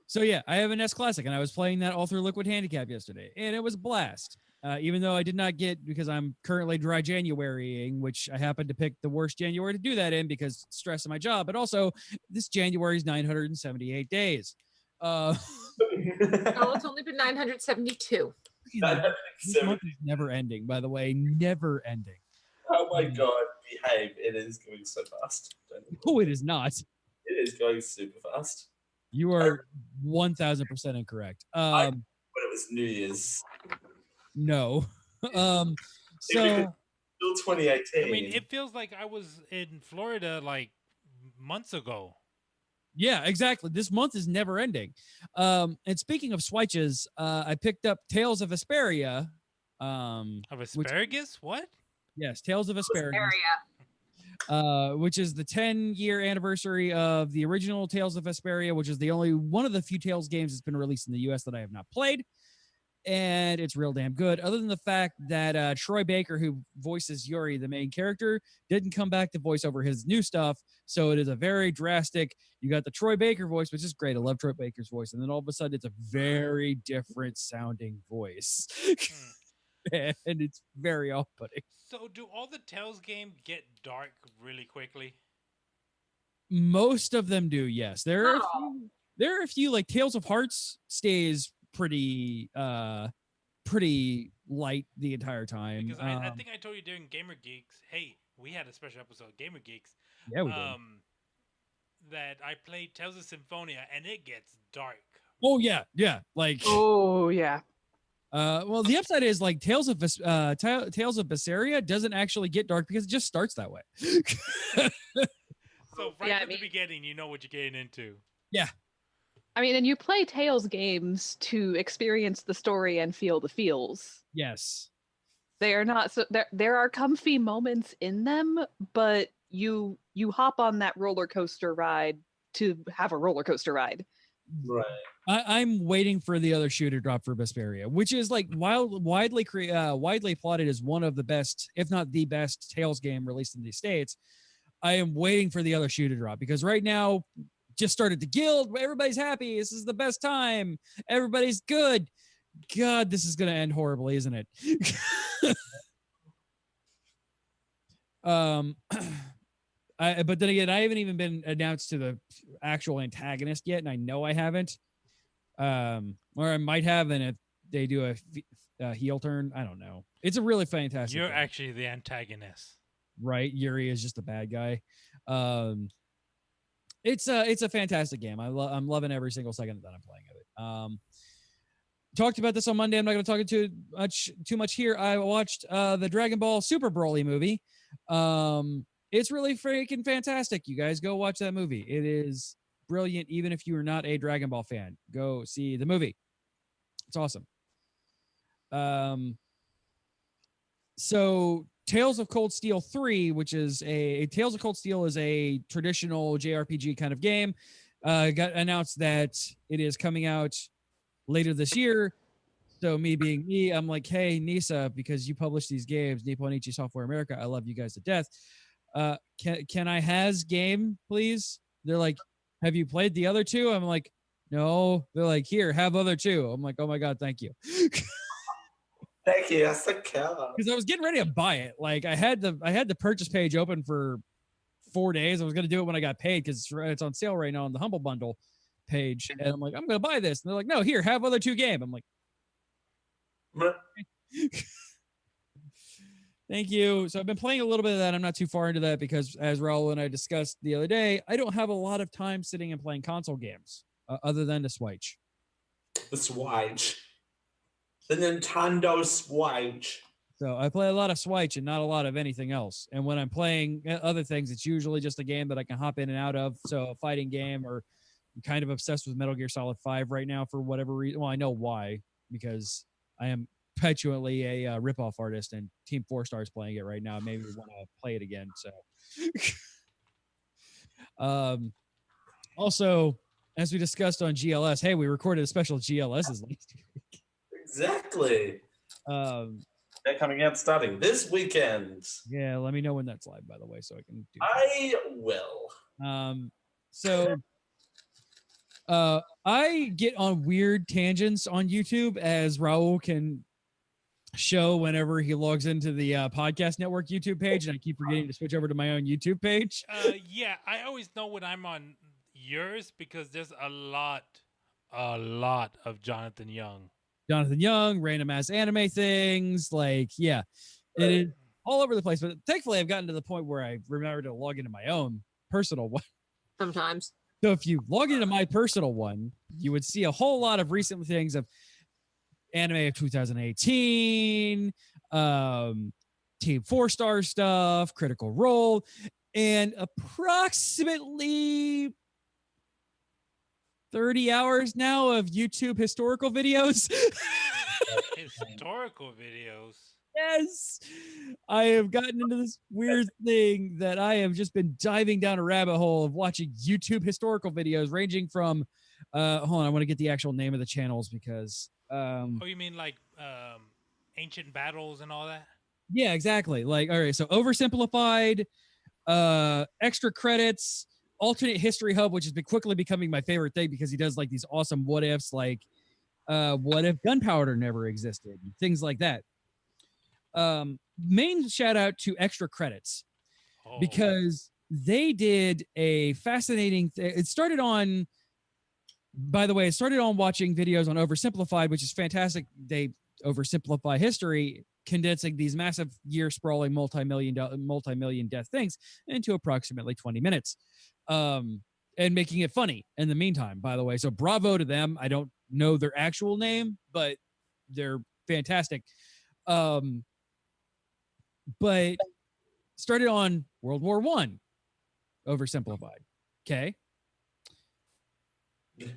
So yeah, I have an S Classic, and I was playing that all through Liquid Handicap yesterday, and it was a blast. Even though I did not get, because I'm currently dry Januarying, which I happened to pick the worst January to do that in because stress of my job, but also this January is 978 days. Oh, it's only been 972. This month is never ending, by the way. Never ending. Oh my god, behave. It is going so fast. No, it is not. It is going super fast. You are 1,000% incorrect. When it was New Year's. No. So still 2018. I mean, it feels like I was in Florida like months ago. Yeah, exactly. This month is never ending. And speaking of switches, I picked up Tales of Vesperia. Of asparagus? What? Yes, Tales of Asparagus. Area. Which is the 10-year anniversary of the original Tales of Vesperia, which is the only one of the few Tales games that's been released in the US that I have not played. And it's real damn good. Other than the fact that Troy Baker, who voices Yuri, the main character, didn't come back to voice over his new stuff. So it is a very drastic. You got the Troy Baker voice, which is great. I love Troy Baker's voice. And then all of a sudden, it's a very different sounding voice. And it's very off-putting. So do all the Tales games get dark really quickly? Most of them do, yes. There are a few, like Tales of Hearts stays pretty light the entire time. Because I think I told you during Gamer Geeks, hey, we had a special episode, Gamer Geeks. Yeah, we did. That I played Tales of Symphonia, and it gets dark. Oh yeah, yeah. Like oh yeah. Well, the upside is like Tales of Vesperia doesn't actually get dark because it just starts that way. So right from the beginning, you know what you're getting into. Yeah. I mean, and you play Tales games to experience the story and feel the feels. Yes. They are not so there are comfy moments in them, but you hop on that roller coaster ride to have a roller coaster ride. Right. I'm waiting for the other shoe to drop for Vesperia, which is like widely plotted as one of the best, if not the best, Tales game released in the States. I am waiting for the other shoe to drop because right now, just started the guild. Everybody's happy. This is the best time. Everybody's good. God, this is going to end horribly, isn't it? But then again, I haven't even been announced to the actual antagonist yet, and I know I haven't. Or I might have, and if they do a heel turn, I don't know. It's a really fantastic You're game. actually the antagonist. Right? Yuri is just a bad guy. It's a fantastic game. I'm loving every single second that I'm playing of it. Talked about this on Monday. I'm not going to talk too much here. I watched the Dragon Ball Super Broly movie. It's really freaking fantastic. You guys go watch that movie. It is brilliant. Even if you are not a Dragon Ball fan, go see the movie. It's awesome. So Tales of Cold Steel 3, which is Tales of Cold Steel is a traditional JRPG kind of game. Got announced that it is coming out later this year. So me being me, I'm like, hey, Nisa, because you publish these games, Nipponichi Software America, I love you guys to death. Can I has game, please? They're like, have you played the other two? I'm like, no. They're like, here, have other two. I'm like, oh my God, thank you. Thank you. That's the cow. Because I was getting ready to buy it. Like I had the purchase page open for 4 days. I was gonna do it when I got paid because it's on sale right now on the Humble Bundle page. And I'm like, I'm gonna buy this. And they're like, no, here, have other two game. I'm like, thank you. So I've been playing a little bit of that. I'm not too far into that because, as Raul and I discussed the other day, I don't have a lot of time sitting and playing console games other than the Switch. The Switch. The Nintendo Switch. So I play a lot of Switch and not a lot of anything else. And when I'm playing other things, it's usually just a game that I can hop in and out of. So a fighting game, or I'm kind of obsessed with Metal Gear Solid 5 right now for whatever reason. Well, I know why, because I am perpetually a ripoff artist, and Team 4 Stars playing it right now. Maybe we want to play it again. So, also, as we discussed on GLS, hey, we recorded a special GLS's last week. Exactly. They're coming out starting this weekend. Yeah, let me know when that's live, by the way, so I can do that. I will. So I get on weird tangents on YouTube, as Raul can show whenever he logs into the Podcast Network YouTube page, and I keep forgetting to switch over to my own YouTube page. Yeah, I always know when I'm on yours because there's a lot of Jonathan Young. Jonathan Young, random ass anime things. Like, yeah, it is all over the place. But thankfully, I've gotten to the point where I remember to log into my own personal one. Sometimes. So if you log into my personal one, you would see a whole lot of recent things of anime of 2018, Team 4-Star stuff, Critical Role, and approximately 30 hours now of YouTube historical videos. Historical videos. Yes. I have gotten into this weird thing that I have just been diving down a rabbit hole of watching YouTube historical videos ranging from hold on, I want to get the actual name of the channels because Oh, you mean like ancient battles and all that? yeah, exactly. Like, all right, so oversimplified, extra credits, alternate history hub, which has been quickly becoming my favorite thing because he does like these awesome what ifs, like what if gunpowder never existed, things like that. Main shout out to extra credits because they did a fascinating thing. It started on, by the way, it started on watching videos on Oversimplified, which is fantastic. They oversimplify history, condensing these massive year-sprawling multi-million death things into approximately 20 minutes, and making it funny in the meantime, by the way. So bravo to them. I don't know their actual name, but they're fantastic. But started on World War I, oversimplified. Okay.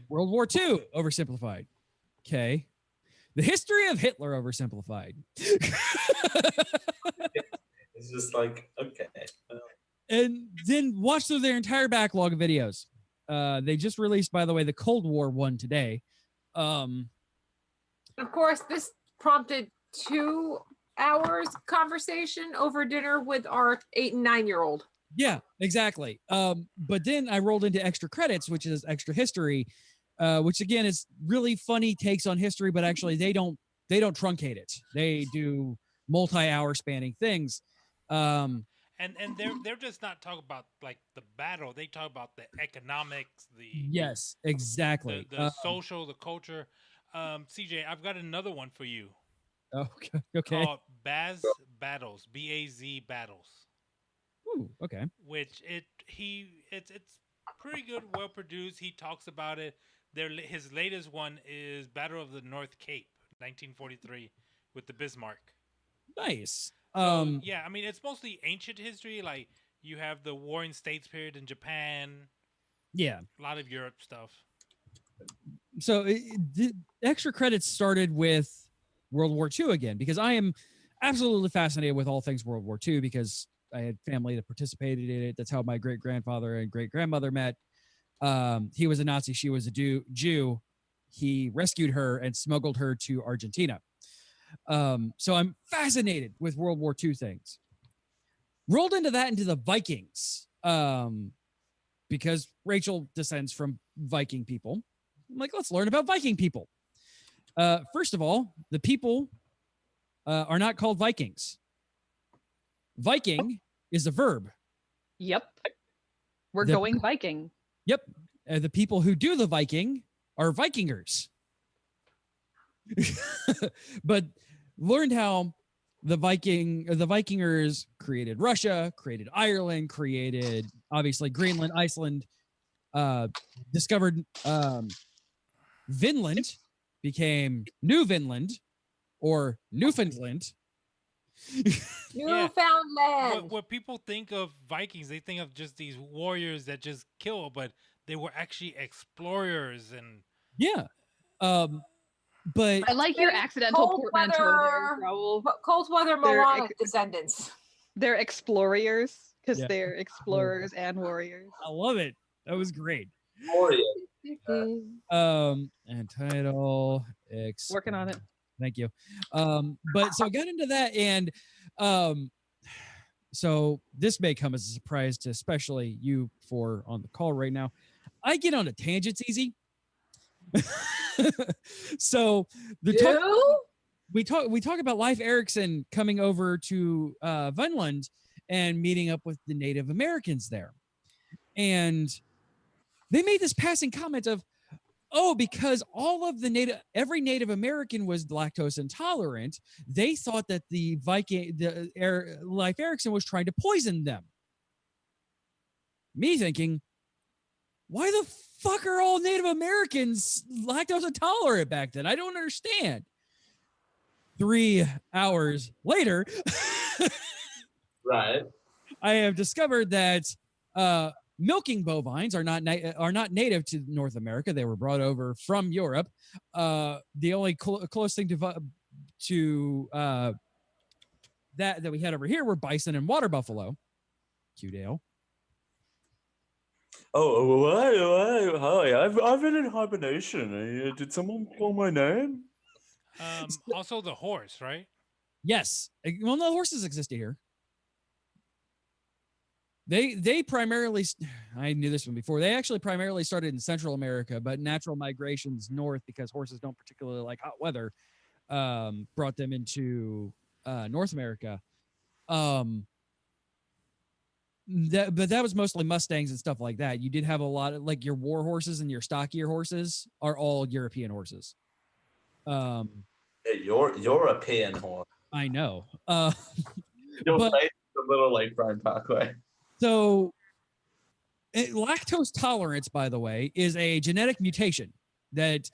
World War II, oversimplified. Okay. The history of Hitler, oversimplified. It's just like, okay. And then watch through their entire backlog of videos. They just released, by the way, the Cold War one today. Of course, this prompted 2 hours conversation over dinner with our 8 and 9-year-old. Yeah, exactly. But then I rolled into extra credits, which is extra history, which again is really funny takes on history, but actually they don't truncate it. They do multi-hour spanning things. And they're just not talking about like the battle. They talk about the economics, the yes, exactly. the social, the culture. CJ, I've got another one for you. Okay. Called Baz Battles, BAZ Battles. Ooh, okay. Which it's pretty good, well produced. He talks about it. His latest one is Battle of the North Cape, 1943, with the Bismarck. Nice. So, yeah, I mean it's mostly ancient history. Like you have the Warring States period in Japan. Yeah, a lot of Europe stuff. So the extra credits started with World War II again because I am absolutely fascinated with all things World War II because I had family that participated in it. That's how my great grandfather and great grandmother met. He was a Nazi. She was a Jew. He rescued her and smuggled her to Argentina. So I'm fascinated with World War II things. Rolled into the Vikings because Rachel descends from Viking people. I'm like, let's learn about Viking people. First of all, the people are not called Vikings. Viking is a verb. Yep. We're going Viking. Yep. The people who do the Viking are Vikingers. But learned how the Vikingers created Russia, created Ireland, created obviously Greenland, Iceland, discovered Vinland, became New Vinland or Newfoundland. Newfoundland. When people think of Vikings, they think of just these warriors that just kill, but they were actually explorers and yeah. But I like your accidental portmanteau there, Raul. Cold weather Moana descendants. They're explorers because they're explorers and warriors. I love it. That was great. And title working on it. Thank you. But so I got into that, and so this may come as a surprise to especially you for on the call right now. I get on a tangents easy. So we talk about Leif Erikson coming over to Vinland and meeting up with the Native Americans there, and they made this passing comment of, Oh, because all of every Native American was lactose intolerant. They thought that Leif Erikson was trying to poison them. Me thinking, why the fuck are all Native Americans lactose intolerant back then? I don't understand. 3 hours later, right, I have discovered that milking bovines are not native to North America. They were brought over from Europe. The only close thing to that we had over here were bison and water buffalo. Cue Dale. Oh, hi. I've been in hibernation. Did someone call my name? Also the horse, right? Yes. Well, no, horses existed here. They primarily, I knew this one before. They actually primarily started in Central America, but natural migrations north, because horses don't particularly like hot weather, brought them into North America. But that was mostly Mustangs and stuff like that. You did have a lot of, like, your war horses and your stockier horses are all European horses. Hey, you're European horse. I know. Your face is a little like Brian Parkway. So, lactose tolerance, by the way, is a genetic mutation that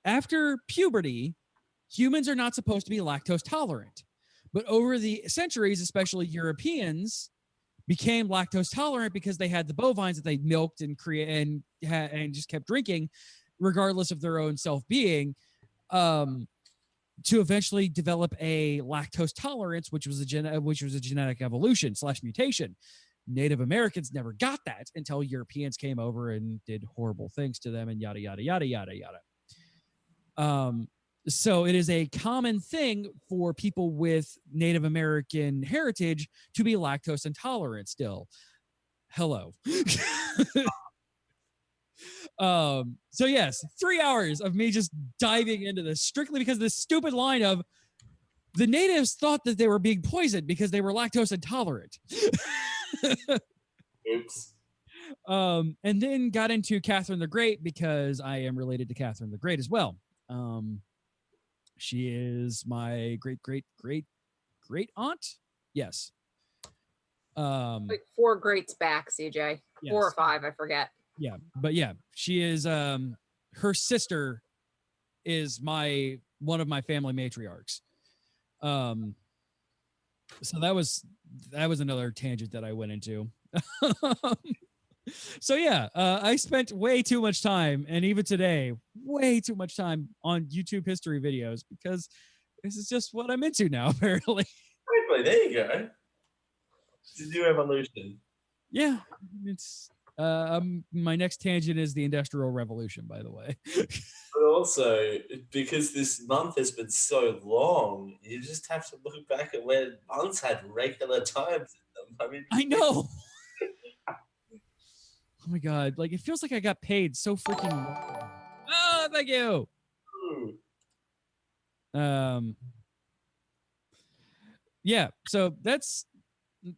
after puberty, humans are not supposed to be lactose tolerant. But over the centuries, especially Europeans became lactose tolerant because they had the bovines that they milked and and just kept drinking, regardless of their own self-being, to eventually develop a lactose tolerance, which was a genetic evolution / mutation. Native Americans never got that until Europeans came over and did horrible things to them, and yada yada yada yada yada. So it is a common thing for people with Native American heritage to be lactose intolerant still. Hello. So yes, 3 hours of me just diving into this strictly because of this stupid line of the natives thought that they were being poisoned because they were lactose intolerant. Oops. And then got into Catherine the Great because I am related to Catherine the Great as well. She is my great aunt. Yes. Like 4 greats back, CJ. Yes. 4 or 5, I forget. Yeah, but yeah, she is. Her sister is one of my family matriarchs. So that was another tangent that I went into. So yeah, I spent way too much time, and even today, way too much time on YouTube history videos because this is just what I'm into now, apparently. There you go. It's a new evolution. Yeah, it's my next tangent is the Industrial Revolution, by the way. But also, because this month has been so long, you just have to look back at when months had regular times in them. I mean, I know. Oh my god! Like, it feels like I got paid so freaking. Oh, thank you. Yeah. So that's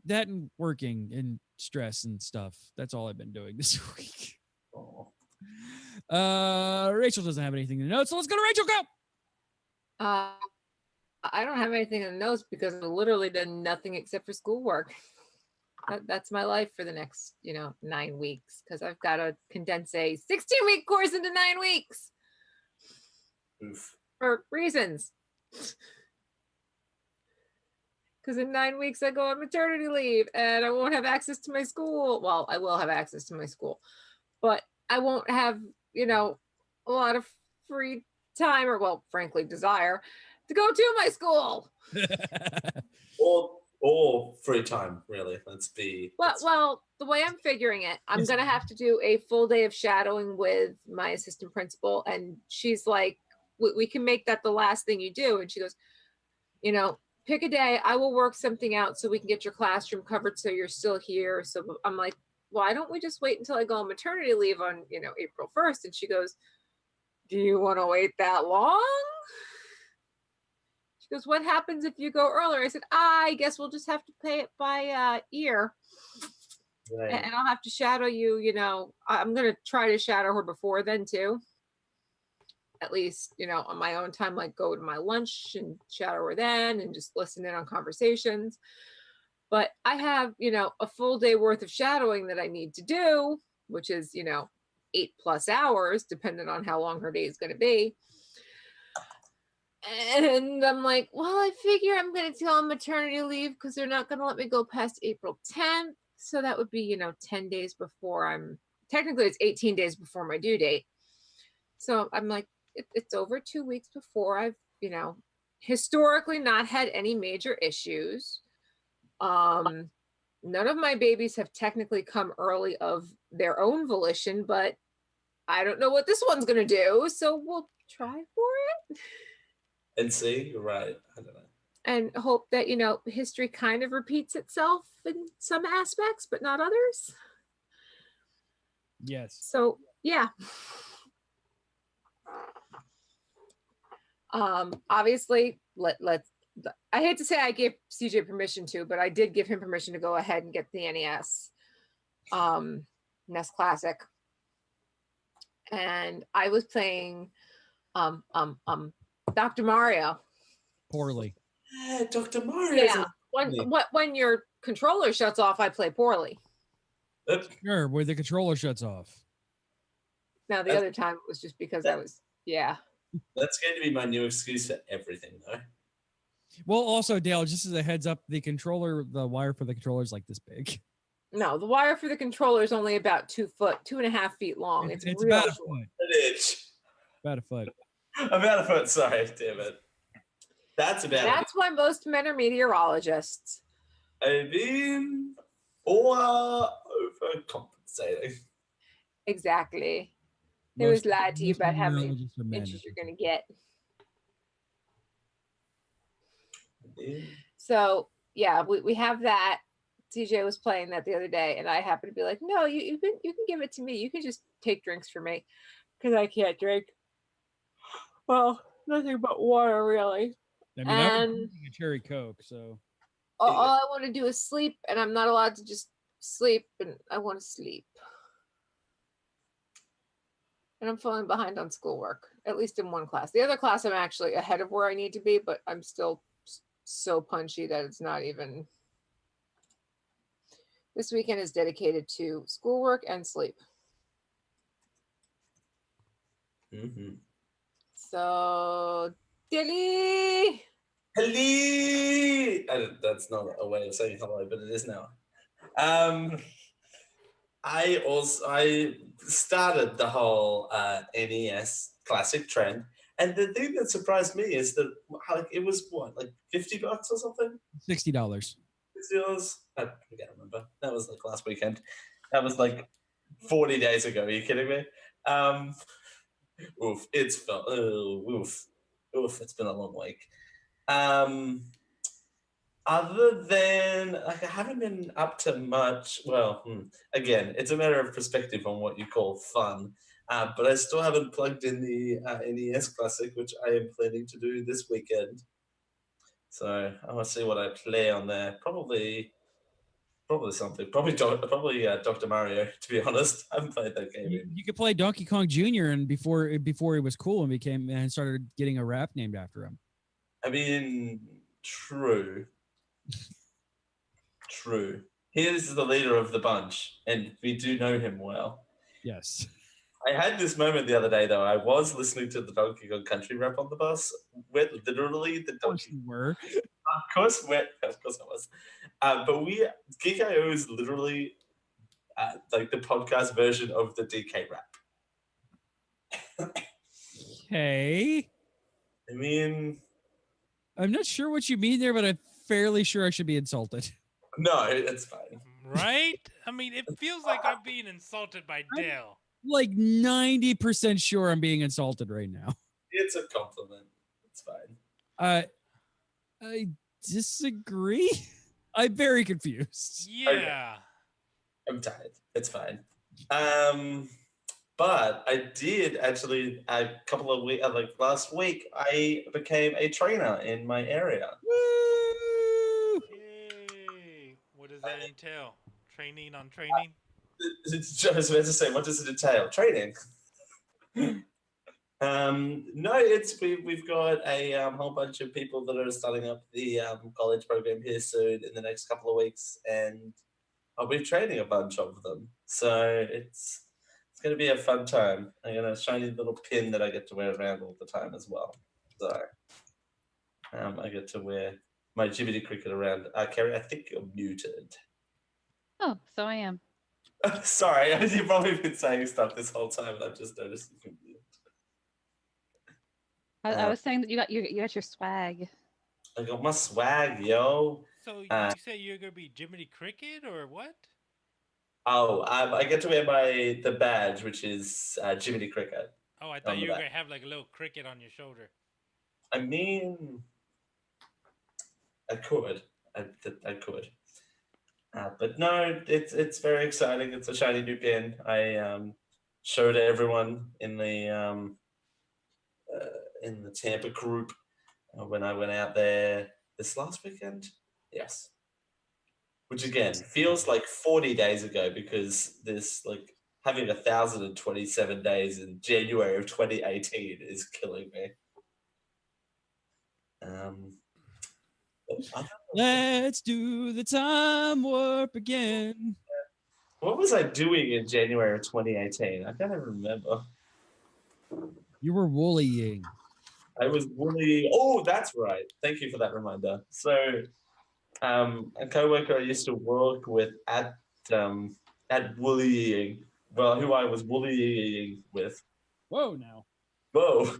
that, and working and stress and stuff. That's all I've been doing this week. Oh. Rachel doesn't have anything to note, so let's go to Rachel. Go. I don't have anything in the notes because I literally done nothing except for schoolwork. That's my life for the next, 9 weeks, because I've got to condense a 16-week course into 9 weeks. Oof. For reasons. Because in 9 weeks I go on maternity leave and I won't have access to my school. Well, I will have access to my school, but I won't have, a lot of free time or, frankly, desire to go to my school. Or free time, really. Well, the way I'm figuring it, I'm going to have to do a full day of shadowing with my assistant principal. And she's like, we can make that the last thing you do. And she goes, pick a day. I will work something out so we can get your classroom covered so you're still here. So I'm like, why don't we just wait until I go on maternity leave on, April 1st? And she goes, do you want to wait that long? She goes, what happens if you go earlier? I said, I guess we'll just have to pay it by ear. Right. And I'll have to shadow you, I'm going to try to shadow her before then too. at least, on my own time, like go to my lunch and shower then and just listen in on conversations. But I have, a full day worth of shadowing that I need to do, which is, 8+ hours, depending on how long her day is going to be. And I'm like, well, I figure I'm going to tell them maternity leave because they're not going to let me go past April 10th. So that would be, 10 days before technically it's 18 days before my due date. So I'm like, it's over 2 weeks before I've, historically not had any major issues. None of my babies have technically come early of their own volition, but I don't know what this one's going to do. So we'll try for it. And see, you're right. I don't know. And hope that, history kind of repeats itself in some aspects, but not others. Yes. So, yeah. Obviously, let's. I hate to say I gave CJ permission to, but I did give him permission to go ahead and get the NES, NES Classic. And I was playing, Dr. Mario. Poorly. Yeah, Dr. Mario. Yeah. When your controller shuts off, I play poorly. Sure, where the controller shuts off. Now the other time it was just because I was, yeah. That's going to be my new excuse for everything, though. Well, also, Dale, just as a heads up, the wire for the controller is like this big. No, the wire for the controller is only about 2.5 feet long. It's real about a short. foot. An inch. About a foot. About a foot. Sorry, damn it. That's why most men are meteorologists. I mean, or overcompensating. Exactly. They always lied to you about how many inches you're going to get. So, yeah, we have that. CJ was playing that the other day, and I happened to be like, no, you can give it to me. You can just take drinks for me because I can't drink. Well, nothing but water, really. I mean, I'm drinking a cherry Coke, so. All I want to do is sleep, and I'm not allowed to just sleep, and I want to sleep. And I'm falling behind on schoolwork, at least in one class. The other class, I'm actually ahead of where I need to be, but I'm still so punchy that it's not even. This weekend is dedicated to schoolwork and sleep. Mm-hmm. So, Dilly! Hello! That's not a way of saying hello, but it is now. I started the whole NES Classic trend, and the thing that surprised me is that it was like $50 or something. $60. $60. I can't remember. That was like last weekend. That was like 40 days ago. Are you kidding me? Oof! It's it's been a long week. Other than, like, I haven't been up to much. Well, again, it's a matter of perspective on what you call fun. But I still haven't plugged in the NES Classic, which I am planning to do this weekend. So I want to see what I play on there. Probably something. Probably Dr. Mario, to be honest. I haven't played that game. You could play Donkey Kong Jr. and before it was cool and started getting a rap named after him. I mean, true. True. He is the leader of the bunch, and we do know him well. Yes. I had this moment the other day, though. I was listening to the Donkey Kong Country rap on the bus. Where literally the Donkey Kong were. Of course I was. But Geek.io is literally like the podcast version of the DK rap. Okay. I mean, I'm not sure what you mean there, but I'm fairly sure I should be insulted. No, it's fine. Right? I mean, it feels like I'm being insulted by Dale. Like 90% sure I'm being insulted right now. It's a compliment. It's fine. I disagree. I'm very confused. Yeah. I'm tired. It's fine. But I did actually a couple of weeks, like last week, I became a trainer in my area. Woo! Yay. What does that entail? Training on training? I was about to say, what does it entail? Training. No, we've got a whole bunch of people that are starting up the college program here soon in the next couple of weeks, and I'll be training a bunch of them. So it's going to be a fun time. I got a shiny little pin that I get to wear around all the time as well. So I get to wear my Jiminy Cricket around. Kerry, I think you're muted. Oh, so I am. Sorry, you've probably been saying stuff this whole time, and I've just noticed you're muted. I was saying that you got your swag. I got my swag, yo. So you say you're gonna be Jiminy Cricket or what? Oh, I get to wear the badge, which is Jiminy Cricket. Oh, I thought you were gonna have like a little cricket on your shoulder. I mean, I could. I could. But no, it's very exciting. It's a shiny new pin. I showed everyone in the Tampa group when I went out there this last weekend. Yes. Which again feels like 40 days ago because this like having 1,027 days in January of 2018 is killing me. Let's do the time warp again. What was I doing in January of 2018? I can't even remember. You were woollying. I was woolly. Oh, that's right. Thank you for that reminder. So, a coworker I used to work with at woollying, well, who I was woollying with. Whoa, now. Whoa.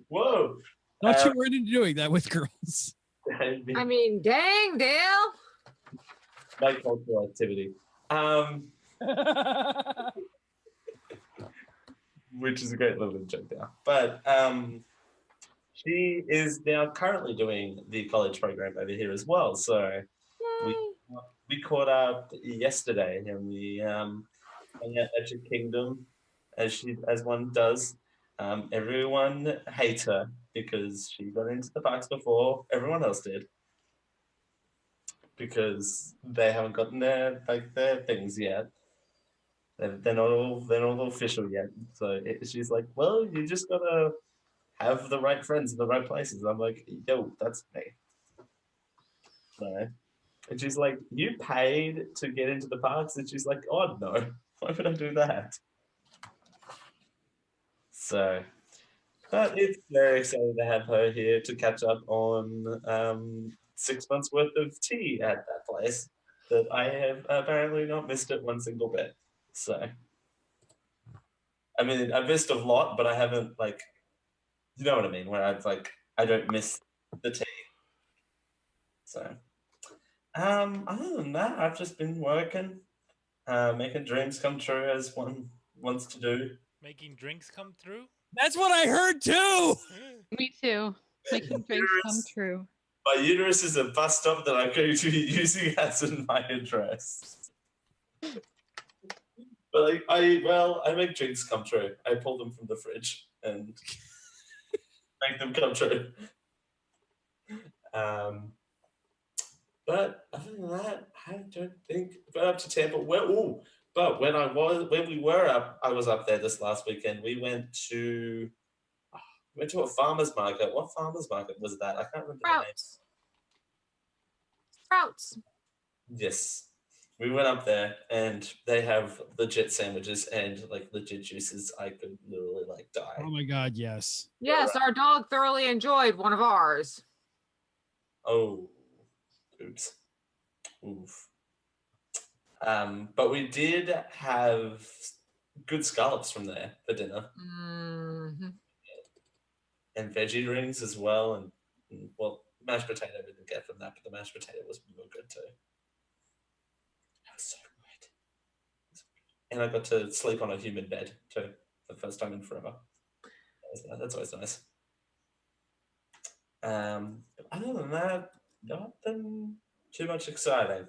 Thought you weren't into doing that with girls. I mean, dang, Dale. My cultural activity. Which is a great little joke now. But she is now currently doing the college program over here as well. So we caught up yesterday and we hung out at Magic Kingdom as one does. Everyone hates her because she got into the parks before everyone else did. Because they haven't gotten their things yet. They're not all official yet. So she's like, well, you just gotta have the right friends in the right places. I'm like, yo, that's me. No. And she's like, you paid to get into the parks? And she's like, oh no, why would I do that? So, but it's very exciting to have her here to catch up on 6 months worth of tea at that place that I have apparently not missed it one single bit. So, I mean, I've missed a lot, but I haven't, like, you know what I mean, where I don't miss the tea. So, other than that, I've just been working, making dreams come true as one wants to do. Making drinks come through? That's what I heard too! Me too. Making drinks come true. My uterus is a bus stop that I'm going to be using as my address. But I make drinks come true. I pull them from the fridge and make them come true. But other than that, I don't think. But up to Tampa. But when I was up there this last weekend. We went to a farmer's market. What farmer's market was that? I can't remember the name. Sprouts. Yes. We went up there and they have legit sandwiches and like legit juices. I could literally like die. Oh my God, yes. Yes, our dog thoroughly enjoyed one of ours. Oh, oops. Oof. But we did have good scallops from there for dinner. Mm-hmm. And veggie rings as well. And well, mashed potato we didn't get from that, but the mashed potato was real good too. That was so good. And I got to sleep on a human bed too, for the first time in forever. That's always nice. But other than that, nothing too much exciting.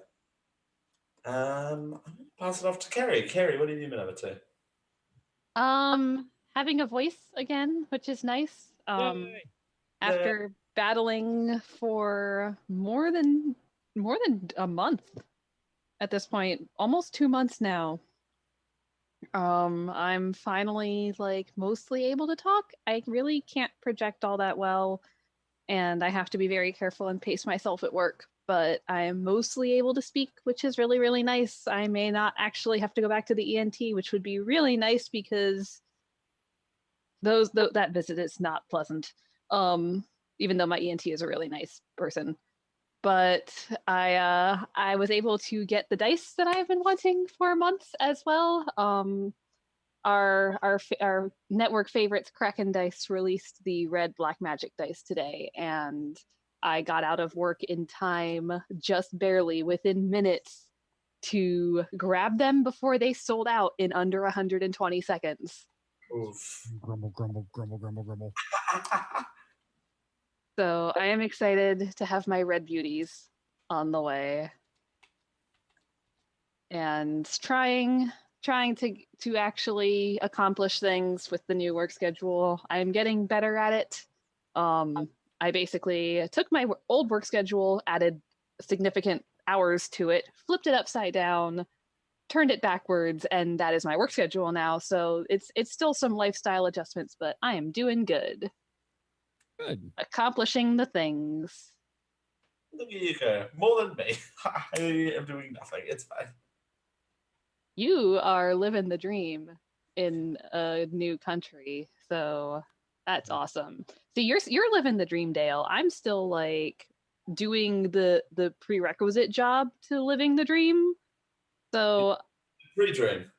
I'm going to pass it off to Kerry. Kerry, what have you been up to? Having a voice again, which is nice. After battling for more than a month at this point, almost 2 months now. I'm finally like mostly able to talk. I really can't project all that well, and I have to be very careful and pace myself at work. But I am mostly able to speak, which is really, really nice. I may not actually have to go back to the ENT, which would be really nice because that visit is not pleasant. Even though my ENT is a really nice person. But I was able to get the dice that I've been wanting for months as well. Our network favorites Kraken Dice released the red black magic dice today, and I got out of work in time, just barely within minutes, to grab them before they sold out in under 120 seconds. Oof. Grumble, grumble, grumble, grumble, grumble. So I am excited to have my red beauties on the way, and trying to actually accomplish things with the new work schedule. I'm getting better at it. I basically took my old work schedule, added significant hours to it, flipped it upside down, turned it backwards, and that is my work schedule now. So it's still some lifestyle adjustments, but I am doing good. Good. Accomplishing the things. Look at you go. More than me. I am doing nothing. It's fine. You are living the dream in a new country, so that's awesome. See, you're living the dream, Dale. I'm still like doing the prerequisite job to living the dream. So Pre-dream.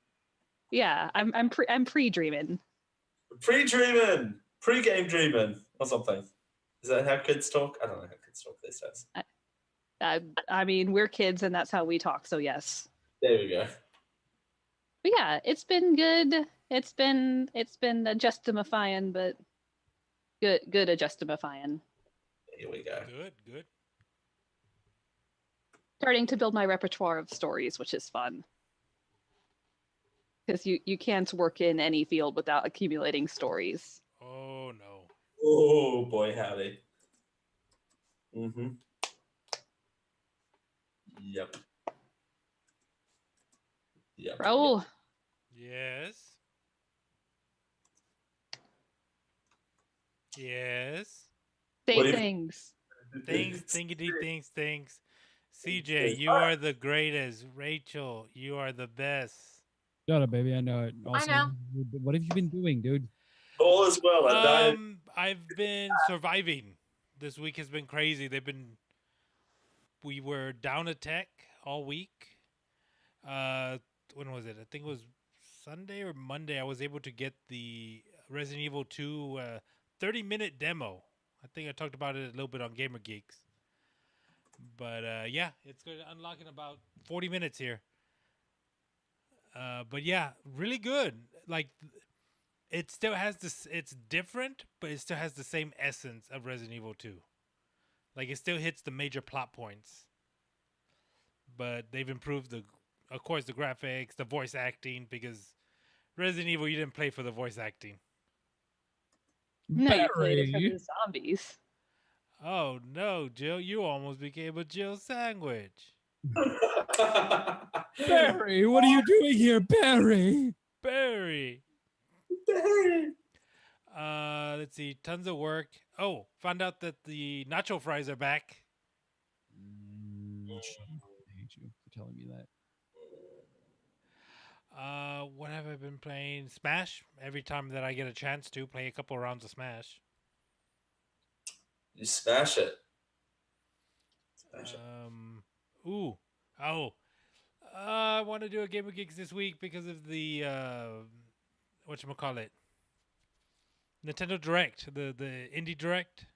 yeah, I'm pre-dreaming. Pre-dreaming. Pre-game dreaming or something. Is that how kids talk? I don't know how kids talk these days. I mean, we're kids, and that's how we talk. So yes. There we go. But yeah, it's been good. It's been adjustimifying, but good adjustimifying. Here we go. Good. Starting to build my repertoire of stories, which is fun. Because you can't work in any field without accumulating stories. Oh no. Oh boy, howdy. Mm-hmm. Yep. Raul. Yes. Yes. Say things. Things. CJ, you are the greatest. Rachel, you are the best. Shut up, baby. I know it. Also, I know. What have you been doing, dude? All is well. I've been surviving. This week has been crazy. We were down at tech all week. When was it? I think it was Sunday or Monday. I was able to get the Resident Evil 2 30-minute demo. I think I talked about it a little bit on Gamer Geeks. But yeah, it's going to unlock in about 40 minutes here. But yeah, really good. Like, it still has this. It's different, but it still has the same essence of Resident Evil 2. Like, it still hits the major plot points, but they've improved of course, the graphics, the voice acting, because Resident Evil, you didn't play for the voice acting. No, you played it for the zombies. Oh no, Jill! You almost became a Jill sandwich. Barry, what are you doing here, Barry? Barry. Let's see, tons of work. Oh, found out that the nacho fries are back. I hate you for telling me that. What have I been playing? Smash. Every time that I get a chance to play a couple rounds of Smash. You smash it. I want to do a Game of Geeks this week because of the whatchamacallit? Nintendo Direct, the Indie Direct.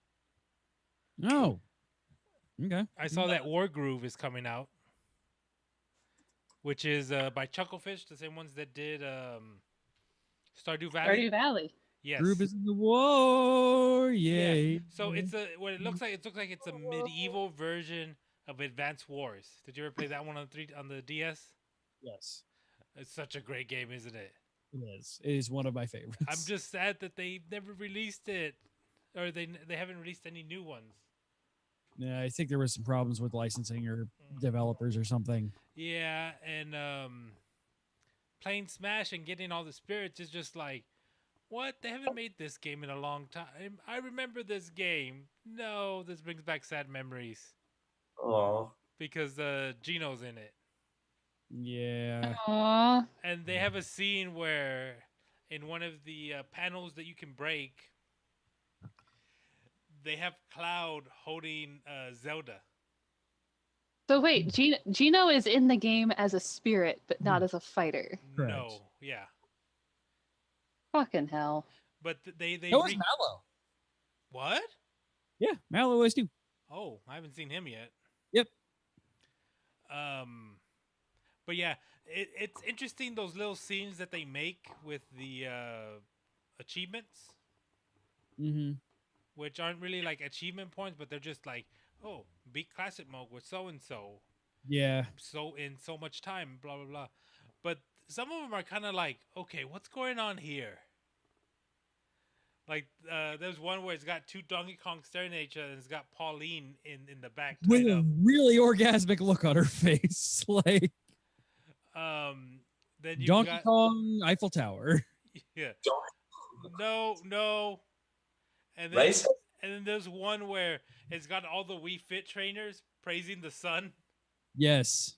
Oh. Okay. I saw that War Groove is coming out, which is by Chucklefish, the same ones that did Stardew Valley. Stardew Valley. Yes. Groove is in the war. Yay. Yeah. So it's what it looks like. It looks like it's a medieval version of Advance Wars. Did you ever play that one on the DS? Yes. It's such a great game, isn't it? It is. It is one of my favorites. I'm just sad that they never released it, or they haven't released any new ones. Yeah, I think there was some problems with licensing or developers or something. Yeah, and playing Smash and getting all the spirits is just like, what? They haven't made this game in a long time. I remember this game. No, this brings back sad memories. Oh. Because Gino's in it. Yeah. Aww. And they have a scene where in one of the panels that you can break, they have Cloud holding Zelda. So wait, Gino is in the game as a spirit, but not as a fighter. Correct. No, yeah. Fucking hell. But they That was Mallow. What? Yeah, Mallow is too. Oh, I haven't seen him yet. Yep. But yeah, it's interesting those little scenes that they make with the achievements. Mm-hmm. Which aren't really like achievement points, but they're just like, oh, beat classic mode with so and so. Yeah. So in so much time, blah blah blah. But some of them are kind of like, okay, what's going on here? Like there's one where it's got two Donkey Kong staring at each other, and it's got Pauline in the back With tied a up. really orgasmic look on her face, like Then you Donkey got Kong Eiffel Tower. yeah. No. And then there's one where it's got all the Wii Fit trainers praising the sun. Yes.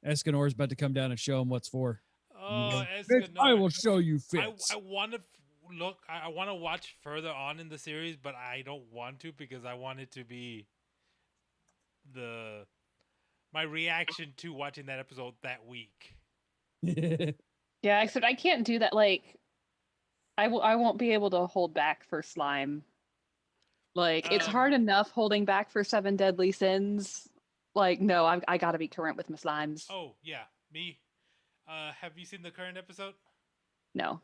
Escanor's about to come down and show him what's for. Oh, Escanor. I will show you fits. I want to look. I want to watch further on in the series, but I don't want to because I want it to be my reaction to watching that episode that week. Yeah, except I can't do that. Like, I won't be able to hold back for slime. Like, it's hard enough holding back for 7 Deadly Sins. Like, no, I gotta be current with my slimes. Oh yeah, me. Have you seen the current episode? No.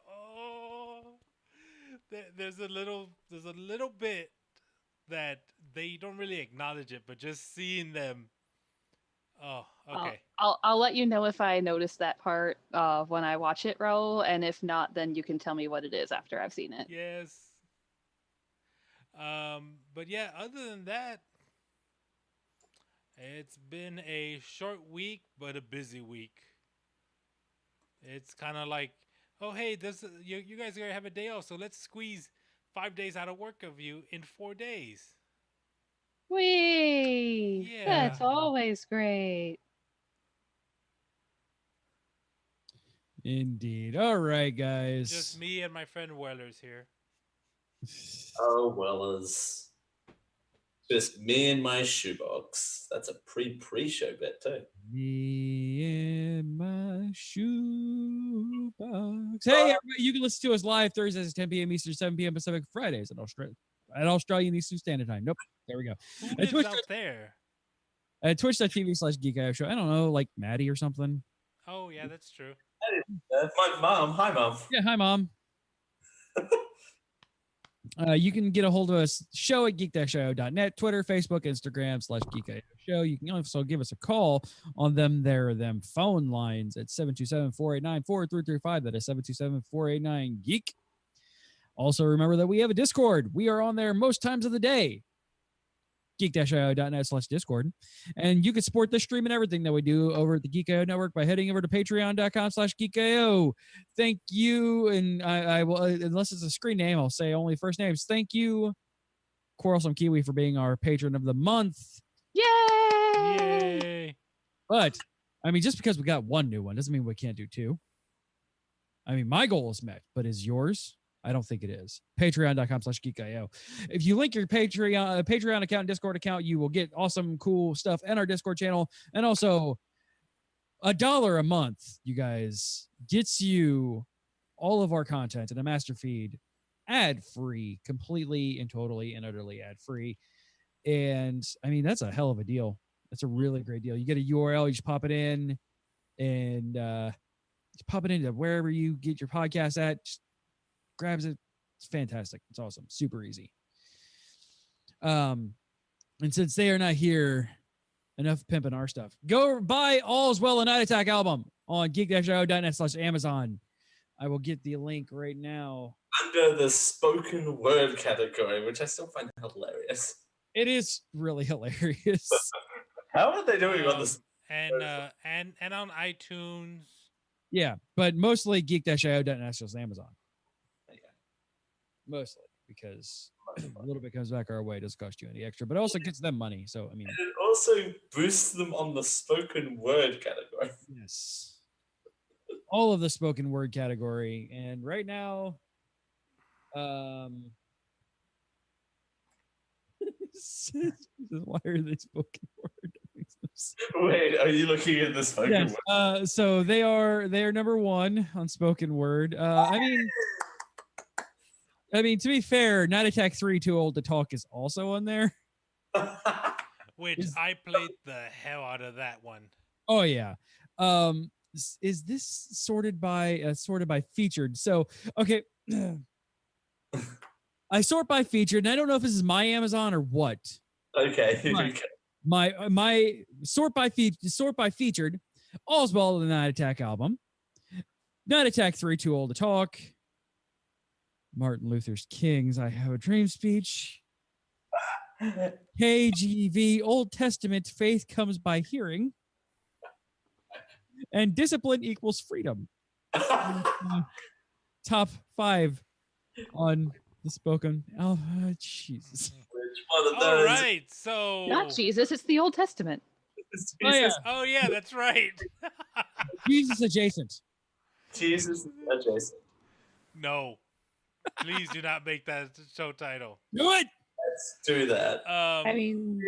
Oh, there's a little bit that they don't really acknowledge it, but just seeing them. Oh, okay. I'll let you know if I notice that part when I watch it, Raul, and if not, then you can tell me what it is after I've seen it. Yes. But yeah, other than that, it's been a short week, but a busy week. It's kind of like, oh, hey, you guys are going to have a day off, so let's squeeze 5 days out of work of you in 4 days. Whee! Yeah. That's always great. Indeed. All right, guys. Just me and my friend Wellers here. Oh, Wellers. Just me and my shoebox. That's a pre-show bit too. Me and my shoebox. Hey, everybody, you can listen to us live Thursdays at 10 p.m. Eastern, 7 p.m. Pacific, Fridays at Australian Eastern Standard Time. Nope. There we go. Who lives out there? At twitch.tv/geekio show. I don't know, like Maddie or something. Oh, yeah, that's true. My mom. Hi, Mom. Yeah, hi, Mom. You can get a hold of us, show at geek-io.net, Twitter, Facebook, Instagram /geekio show. You can also give us a call on them phone lines at 727-489-4335. That is 727-489-GEEK. Also, remember that we have a Discord. We are on there most times of the day. geek-io.net/discord. And you can support the stream and everything that we do over at the Geek.io network by heading over to patreon.com/geek.io. Thank you. And I will, unless it's a screen name, I'll say only first names. Thank you, Quarrelsome Kiwi, for being our patron of the month. Yay! But, I mean, just because we got one new one doesn't mean we can't do two. I mean, my goal is met, but is yours? I don't think it is. Patreon.com/geek.io. If you link your Patreon account and Discord account, you will get awesome, cool stuff in our Discord channel. And also, $1 a month, you guys, gets you all of our content in a master feed, ad-free, completely and totally and utterly ad-free. And, I mean, that's a hell of a deal. That's a really great deal. You get a URL, you just pop it in, and just pop it into wherever you get your podcast at. Just grabs it. It's fantastic. It's awesome. Super easy. And since they are not here, enough pimping our stuff. Go buy All's Well a Night Attack album on geek-io.net/Amazon. I will get the link right now. Under the spoken word category, which I still find hilarious. It is really hilarious. How are they doing on this? And on iTunes. Yeah, but mostly geek-io.net/Amazon. Yeah. Mostly because a little bit comes back our way. It doesn't cost you any extra, but it also gets them money. So I mean, And it also boosts them on the spoken word category. yes, all of the spoken word category, and right now, why are they spoken word? Wait, are you looking at the spoken Yes. word? So they are number one on spoken word. I mean, to be fair, Night Attack 3 Too Old to Talk is also on there. Which I played the hell out of that one. Oh yeah. Is this sorted by featured? So okay. I sort by featured, and I don't know if this is my Amazon or what. Okay. My sort by featured, All's Well in the Night Attack album, Night Attack 3 Too Old to Talk, Martin Luther's King's I Have a Dream speech, KGV Old Testament Faith Comes by Hearing, and Discipline Equals Freedom. Top 5 on the spoken. Oh, Jesus. Which one of All those? right, so Not Jesus, it's the Old Testament. Oh yeah, that's right. Jesus adjacent. Jesus adjacent. No, please do not make that show title. Do it. Let's do that. I mean,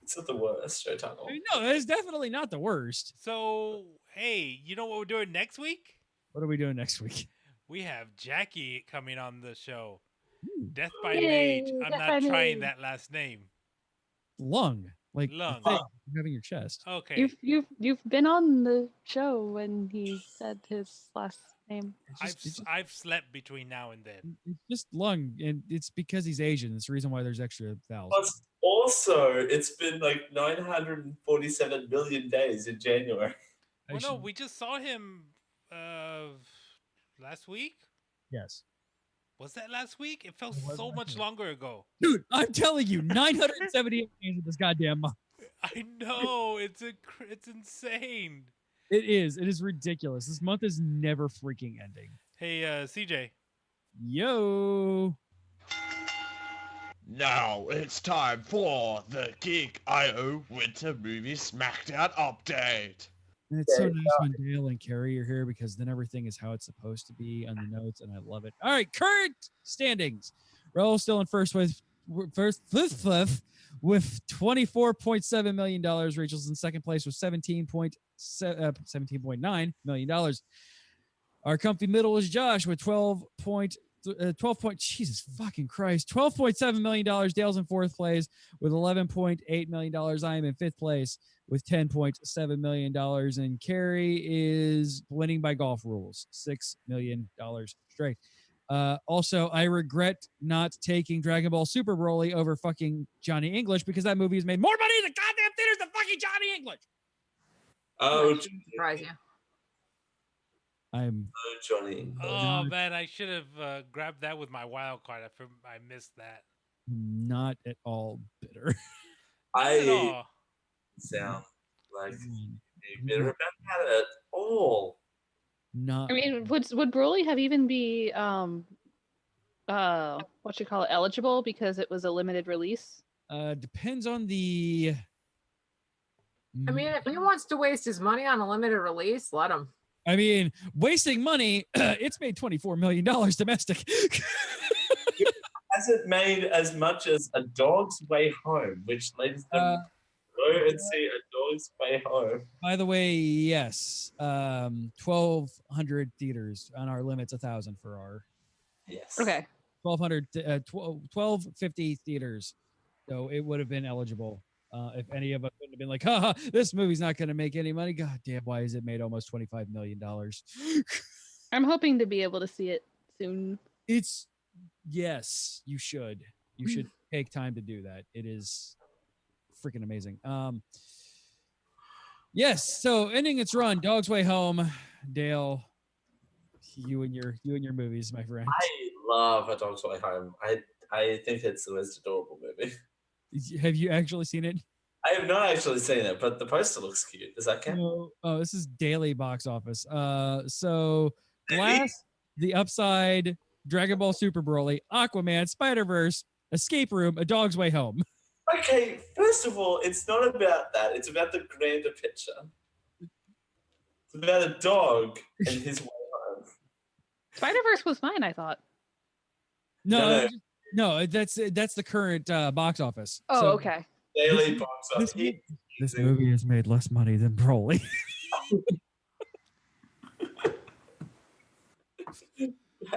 it's not the worst show title. I mean, no, it's definitely not the worst. So hey, you know what we're doing next week? What are we doing next week? We have Jackie coming on the show. Death by Yay, Mage. I'm Death not by trying Mage. that last name. Lung, like Lung. the thing you have in your chest. Okay. You've been on the show when he said his last name. I've slept between now and then. It's just lung, and it's because he's Asian. It's the reason why there's extra vowels. Plus, also, it's been like 947 million days in January. Well, no, we just saw him last week. Yes. Was that last week? It felt so much longer ago. Dude, I'm telling you, 978 days of this goddamn month. I know, it's insane. It is ridiculous. This month is never freaking ending. Hey, CJ. Yo. Now it's time for the Geek.io Winter Movie Smackdown Update. And it's so nice when Dale and Carrie are here because then everything is how it's supposed to be on the notes, and I love it. All right, current standings. Raul's still in first with $24.7 million. Rachel's in second place with $17.9 million. Our comfy middle is Josh with $12.7 million. Dale's in fourth place with $11.8 million. I am in fifth place with $10.7 million. And Carrie is winning by golf rules, $6 million straight. Also, I regret not taking Dragon Ball Super Broly over fucking Johnny English because that movie has made more money in the goddamn theaters than fucking Johnny English. Oh, surprise you. I'm Johnny. Oh man, I should have grabbed that with my wild card. I missed that. not at all bitter. I sound like bitter about that at all. Not. I mean, would Broly have even be what you call it, eligible because it was a limited release? Depends on the. I mean, if he wants to waste his money on a limited release, let him. I mean, wasting money. It's made $24 million domestic. Has it made as much as A Dog's Way Home, which leads them go and see A Dog's Way Home? By the way, yes, 1,200 theaters on our limits, 1,000 for our. Yes. Okay. 1,250 theaters, so it would have been eligible. If any of us would have been like, haha, this movie's not going to make any money. God damn, why has it made almost $25 million? I'm hoping to be able to see it soon. Yes, you should. You should take time to do that. It is freaking amazing. Yes, so ending its run, Dog's Way Home. Dale, you and your movies, my friend. I love A Dog's Way Home. I think it's the most adorable movie. Have you actually seen it? I have not actually seen it, but the poster looks cute. Does that count? No, oh, this is daily box office. So Glass, The Upside, Dragon Ball Super Broly, Aquaman, Spider-Verse, Escape Room, A Dog's Way Home. Okay, first of all, it's not about that. It's about the grander picture. It's about a dog and his way home. Spider-Verse was mine, I thought. No, that's the current box office. Oh, So okay. Daily box office. This movie has made less money than Broly.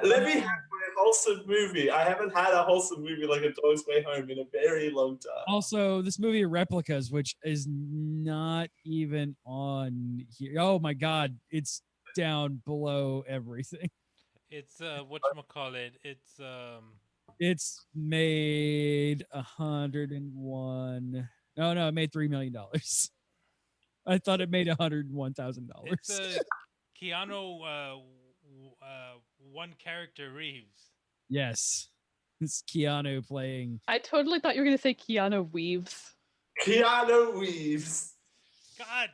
Let me have my wholesome movie. I haven't had a wholesome movie like A Dog's Way Home in a very long time. Also, this movie Replicas, which is not even on here. Oh my God, it's down below everything. It's whatchamacallit. It's made 101. No, it made $3 million. I thought it made $101,000. It's Keanu one character Reeves. Yes. It's Keanu playing. I totally thought you were going to say Keanu Reeves. Keanu Reeves. God.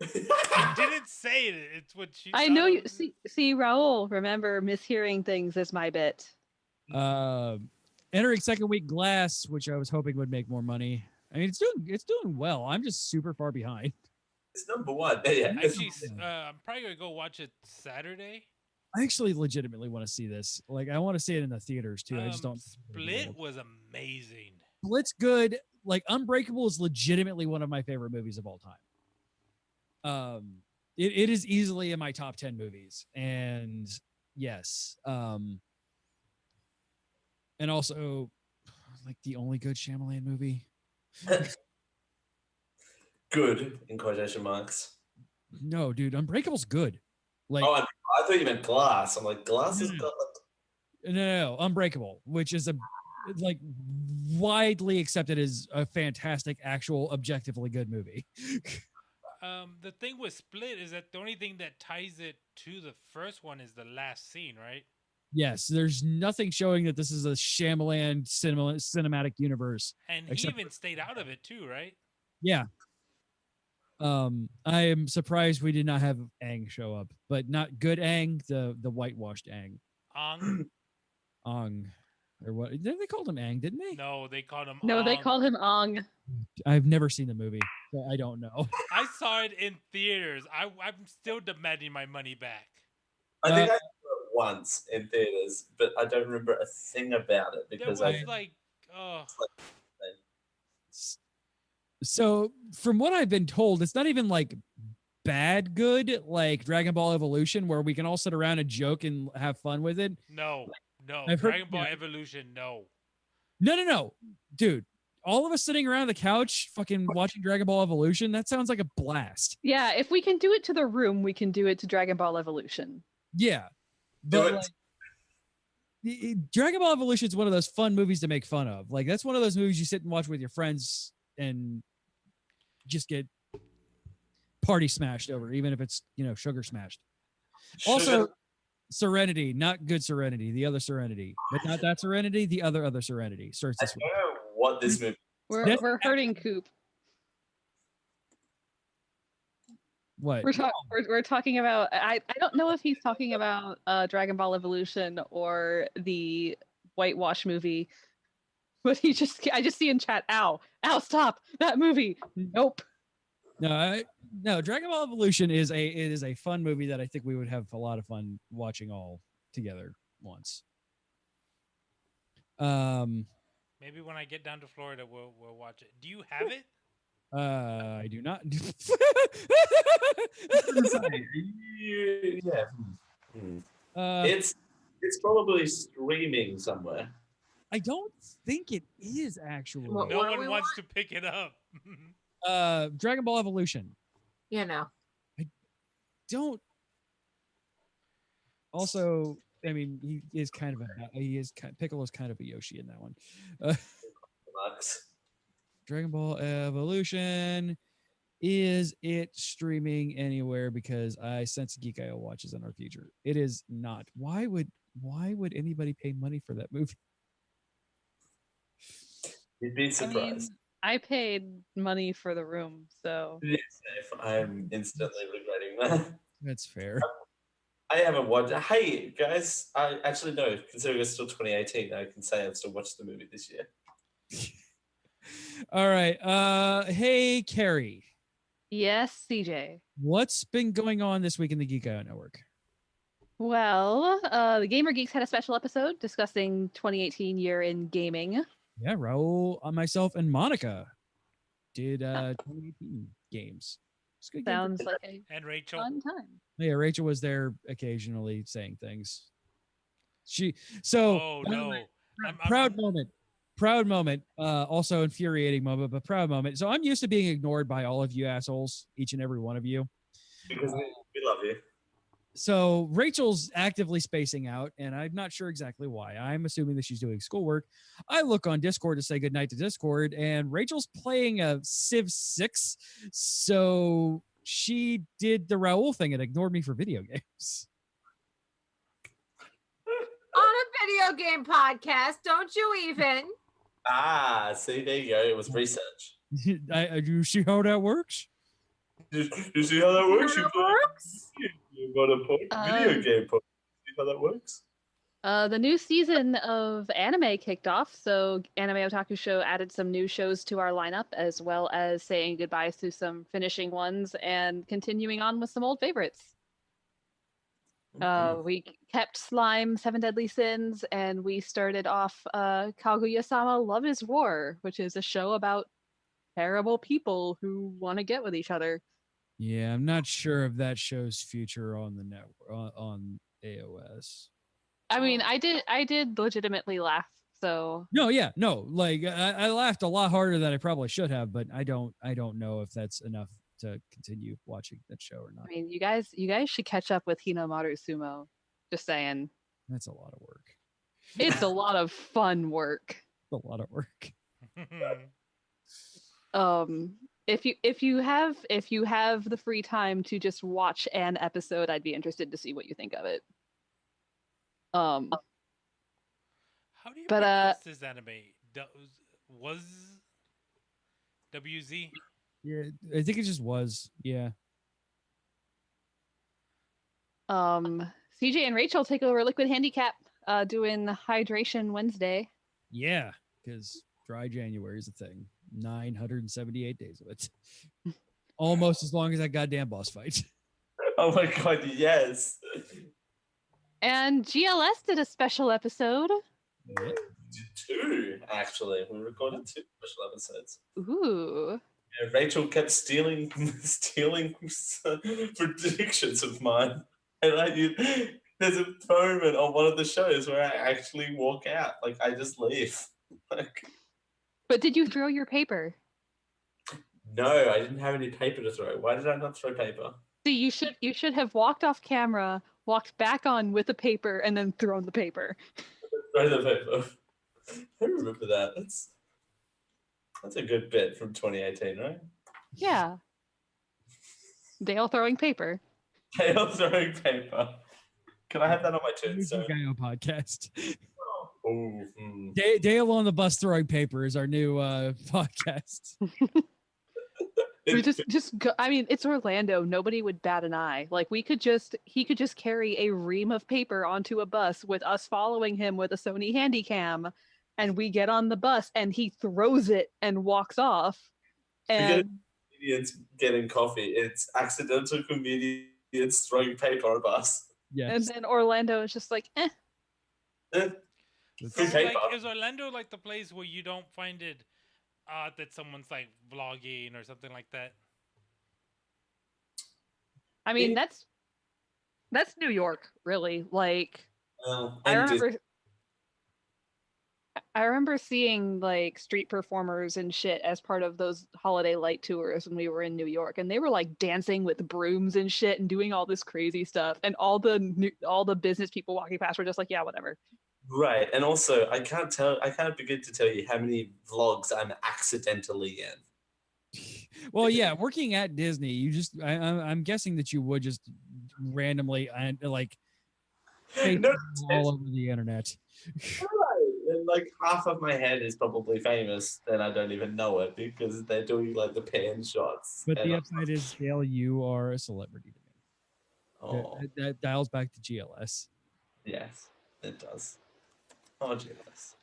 I didn't say it. It's what she I know you see Raul, remember mishearing things is my bit. Entering second week Glass, which I was hoping would make more money. I mean, it's doing well. I'm just super far behind. It's number one. Yeah. Actually, I'm probably gonna go watch it Saturday. I actually legitimately want to see this. Like, I want to see it in the theaters too. I just don't. Split was amazing. Split's good. Like, Unbreakable is legitimately one of my favorite movies of all time. It is easily in my top 10 movies, and yes, and also like the only good Shyamalan movie. Good in quotation marks. No, dude, Unbreakable's good. Like, I thought you meant Glass. I'm like, Glass is good. No, Unbreakable, which is a like widely accepted as a fantastic, actual, objectively good movie. The thing with Split is that the only thing that ties it to the first one is the last scene, right? Yes, there's nothing showing that this is a Shyamalan cinematic universe. And he even stayed out of it too, right? Yeah. I am surprised we did not have Aang show up, but not good Aang, the whitewashed Aang. Ong. Or what? They called him Aang, didn't they? No, they called him No, Ong. they called him Ong. I've never seen the movie, so I don't know. I saw it in theaters. I'm still demanding my money back. I think I saw it once in theaters, but I don't remember a thing about it because So from what I've been told, it's not even like bad good like Dragon Ball Evolution, where we can all sit around and joke and have fun with it. No. I've heard- Dragon Ball Evolution, no. No. Dude, all of us sitting around the couch fucking watching Dragon Ball Evolution, that sounds like a blast. Yeah, if we can do it to the room, we can do it to Dragon Ball Evolution. Yeah. But like, Dragon Ball Evolution is one of those fun movies to make fun of. Like, that's one of those movies you sit and watch with your friends and just get party smashed over, even if it's, sugar smashed. Also, Serenity, not good Serenity, the other Serenity, but not that Serenity, the other Serenity. Starts this I don't know what this movie. We're hurting Coop. What? We're talking about. I don't know if he's talking about Dragon Ball Evolution or the whitewash movie, but I just see in chat. Ow! Stop that movie. Nope. No, Dragon Ball Evolution is a fun movie that I think we would have a lot of fun watching all together once. Maybe when I get down to Florida, we'll watch it. Do you have it? I do not. Yeah. It's probably streaming somewhere. I don't think it is actually. No one wants to pick it up. Dragon Ball Evolution. Yeah, no. I don't. Also, I mean, Piccolo's kind of a Yoshi in that one. Dragon Ball Evolution. Is it streaming anywhere? Because I sense Geek.io watches in our future. It is not. Why would anybody pay money for that movie? You'd be surprised. I paid money for the room, so I'm instantly regretting that. That's fair. I haven't watched. Hey guys, I actually no. Considering it's still 2018, I can say I've still watched the movie this year. All right. Hey, Carrie. yes, CJ. What's been going on this week in the Geek IO Network? Well, the Gamer Geeks had a special episode discussing 2018 year in gaming. Yeah, Raul, myself, and Monica did 2018 games. It's a good game. Sounds like a And Rachel. fun time. Yeah, Rachel was there occasionally saying things. Oh no. Proud moment. Also infuriating moment, but proud moment. So I'm used to being ignored by all of you assholes, each and every one of you. Because we love you. So Rachel's actively spacing out, and I'm not sure exactly why. I'm assuming that she's doing schoolwork. I look on Discord to say goodnight to Discord, and Rachel's playing a Civ 6. So she did the Raul thing and ignored me for video games. On a video game podcast, don't you even? See, there you go. It was research. You see how that works? You see how that works? You got a point. Video game point. See how that works? The new season of anime kicked off, so Anime Otaku Show added some new shows to our lineup, as well as saying goodbyes to some finishing ones and continuing on with some old favorites. We kept Slime, Seven Deadly Sins, and we started off Kaguya-sama Love is War, which is a show about terrible people who want to get with each other. Yeah, I'm not sure if that shows future on the network on AOS. I mean, I did legitimately laugh. So no, like I laughed a lot harder than I probably should have, but I don't know if that's enough to continue watching that show or not. I mean, you guys should catch up with Hinamaru Sumo. Just saying. That's a lot of work. It's a lot of fun work. A lot of work. If you have the free time to just watch an episode, I'd be interested to see what you think of it. How do you pronounce this anime? Was WZ? Yeah, I think it just was. Yeah. CJ and Rachel take over Liquid Handicap, doing Hydration Wednesday. Yeah, because dry January is a thing. 978 days of it. Almost as long as that goddamn boss fight. Oh my god, yes. And GLS did a special episode. Yeah. 2, actually. We recorded 2 special episodes. Ooh. Yeah, Rachel kept stealing predictions of mine. And there's a moment on one of the shows where I actually walk out. Like, I just leave. But did you throw your paper? No, I didn't have any paper to throw. Why did I not throw paper? See, you should have walked off camera, walked back on with the paper, and then thrown the paper. Throw the paper. I remember that. That's a good bit from 2018, right? Yeah. Dale throwing paper. Dale throwing paper. Can I have that on my tombstone? Geek podcast. Oh, Dale on the bus throwing paper is our new podcast. We just go, I mean, it's Orlando. Nobody would bat an eye. Like he could just carry a ream of paper onto a bus with us following him with a Sony Handycam, and we get on the bus and he throws it and walks off. And comedians getting coffee. It's accidental comedians throwing paper on a bus. Yes. And then Orlando is just like, eh. Is Orlando like the place where you don't find it odd that someone's like vlogging or something like that? I mean, that's New York, really. Like, I remember seeing like street performers and shit as part of those holiday light tours when we were in New York, and they were like dancing with brooms and shit and doing all this crazy stuff, and all the business people walking past were just like, yeah, whatever. Right, and also I can't begin to tell you how many vlogs I'm accidentally in. Well, yeah, working at Disney, I'm guessing that you would just randomly like all over the internet. Right. like half of my head is probably famous, then I don't even know it because they're doing like the pan shots. But the and upside is, Dale, you are a celebrity to me. oh, That dials back to GLS. yes, it does. Oh, GLS.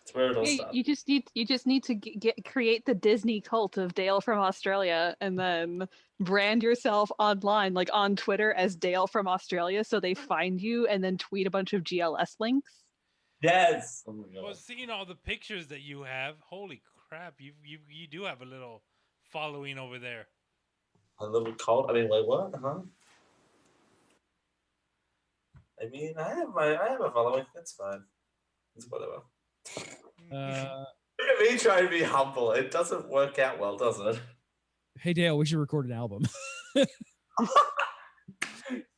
It's where it all Hey, started. you just need to create the Disney cult of Dale from Australia, and then brand yourself online, like on Twitter, as Dale from Australia, so they find you, and then tweet a bunch of GLS links. Yes. Oh my God. Well, seeing all the pictures that you have, holy crap! You do have a little following over there. A little cult. I mean, like what? Huh? I mean, I have a following. That's fine. It's whatever. Look at me trying to be humble. It doesn't work out well, does it? Hey Dale, we should record an album.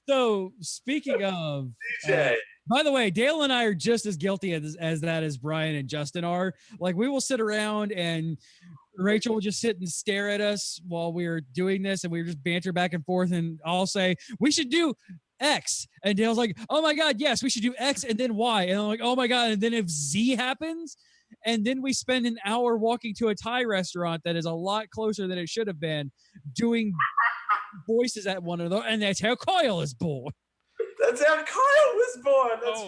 So speaking of DJ. By the way, Dale and I are just as guilty as Brian and Justin are. Like, we will sit around and Rachel will just sit and stare at us while we're doing this, and we just banter back and forth, and I'll say, we should do X. And Dale's like, oh my God, yes, we should do X and then Y. And I'm like, oh my God. And then if Z happens, and then we spend an hour walking to a Thai restaurant that is a lot closer than it should have been, doing voices at one another, and that's how Kyle is born. That's how Kyle was born. That's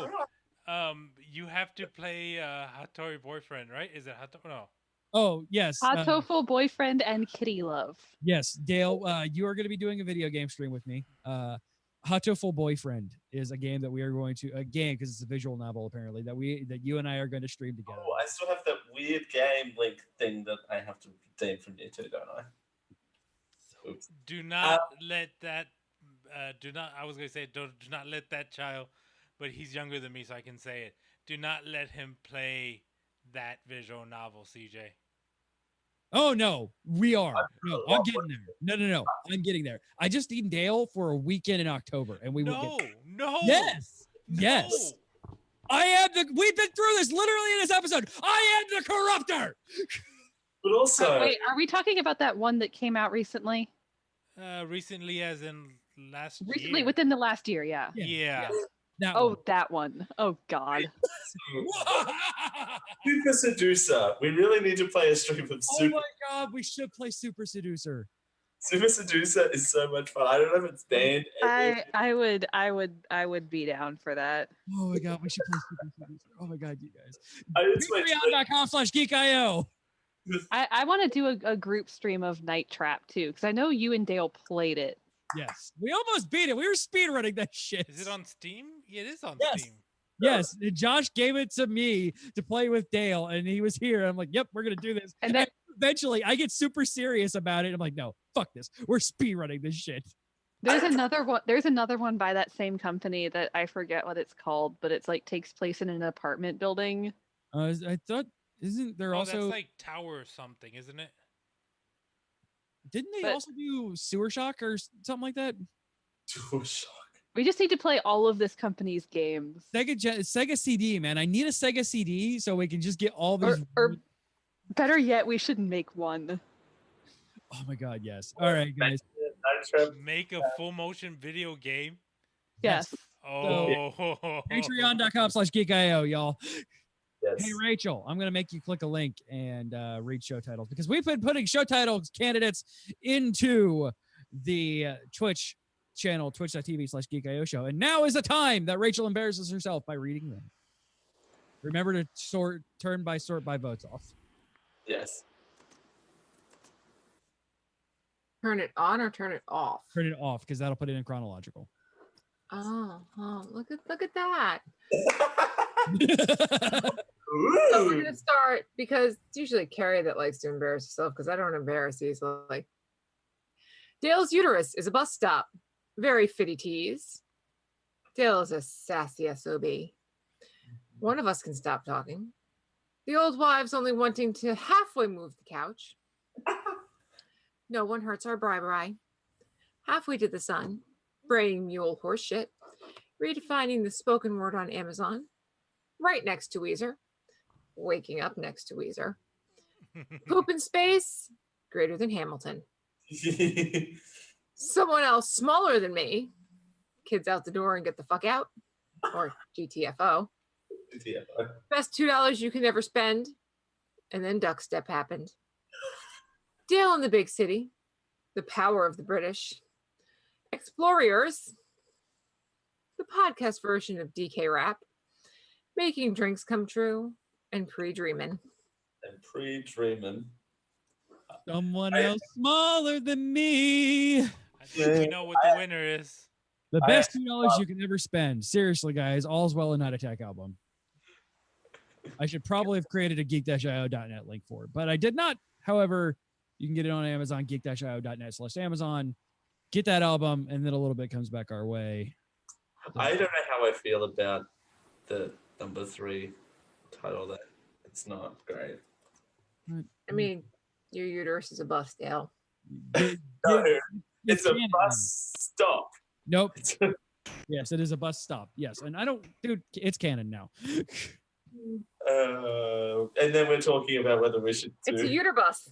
right. You have to play Hattori Boyfriend, right? Is it Hattori? No. Oh, yes. Hatoful Boyfriend and Kitty Love. Yes, Dale, you are going to be doing a video game stream with me. Hatoful Boyfriend is a game that we are going to, because it's a visual novel apparently, that you and I are going to stream together. Oh, I still have that weird game link thing that I have to redeem from you too, don't I? Oops. Do not let that. I was going to say, do not let that child, but he's younger than me, so I can say it. Do not let him play that visual novel, CJ. Oh, no, we are. No, I'm getting there. No. I'm getting there. I just need Dale for a weekend in October, and we will get there. No. Yes. We've been through this literally in this episode. I am the corruptor. But also. Wait, are we talking about that one that came out recently? Recently, as in last year. Recently, within the last year, yeah. Yeah. That one. Oh, God. Super Seducer. We really need to play a stream of Super. Oh my God, we should play Super Seducer. Super Seducer is so much fun. I don't know if it's banned. I would be down for that. Oh my God, we should play Super Seducer. Oh my God, you guys. It's Patreon.com/geekio. I want to do a group stream of Night Trap too, because I know you and Dale played it. Yes, we almost beat it. We were speedrunning that shit. Is it on Steam? Yeah, it is on Steam. Yes, Josh gave it to me to play with Dale, and he was here. I'm like, yep, we're going to do this. And then eventually I get super serious about it. I'm like, no, fuck this. We're speedrunning this shit. There's another one. There's another one by that same company that I forget what it's called, but it's like takes place in an apartment building. I thought, isn't there also... that's like Tower or something, isn't it? Didn't they also do Sewer Shock or something like that? Sewer Shock. We just need to play all of this company's games. Sega CD, man. I need a Sega CD so we can just get all these. Or better yet, we should make one. Oh my God, yes. All right, guys. Make a full motion video game. Yes. Oh. Patreon.com/geekio, y'all. Yes. Hey, Rachel, I'm going to make you click a link and read show titles because we've been putting show titles candidates into the Twitch channel, twitch.tv/geekio show. And now is the time that Rachel embarrasses herself by reading them. Remember to sort by votes off. Yes. Turn it on or turn it off? Turn it off because that'll put it in chronological. Oh, look at that. So we're gonna start because it's usually Carrie that likes to embarrass herself because I don't embarrass easily. Dale's uterus is a bus stop. Very fitty tease. Dale is a sassy SOB. One of us can stop talking. The old wives only wanting to halfway move the couch. No one hurts our bri. Halfway to the sun. Braying mule horse shit. Redefining the spoken word on Amazon. Right next to Weezer. Waking up next to Weezer. Poop in space. Greater than Hamilton. Someone else smaller than me. Kids out the door and get the fuck out. Or GTFO. Yeah. Best $2 you can ever spend. And then Duck Step happened. Dale in the Big City. The Power of the British. Explorers. The podcast version of DK Rap. Making Drinks Come True. And Pre-Dreamin'. Someone else smaller than me. I think we know what the winner is. The best $2 you can ever spend. Seriously, guys. All's Well and Night Attack album. I should probably have created a geek-io.net link for it, but I did not. However, you can get it on Amazon, geek-io.net/Amazon. Get that album, and then a little bit comes back our way. I don't know how I feel about the number 3 title. That it's not great. I mean, your uterus is a bust, Dale. No, it's a bus stop. Nope. Yes, it is a bus stop. Yes, and I don't, dude. It's canon now. And then we're talking about whether we should do... It's a uterbus.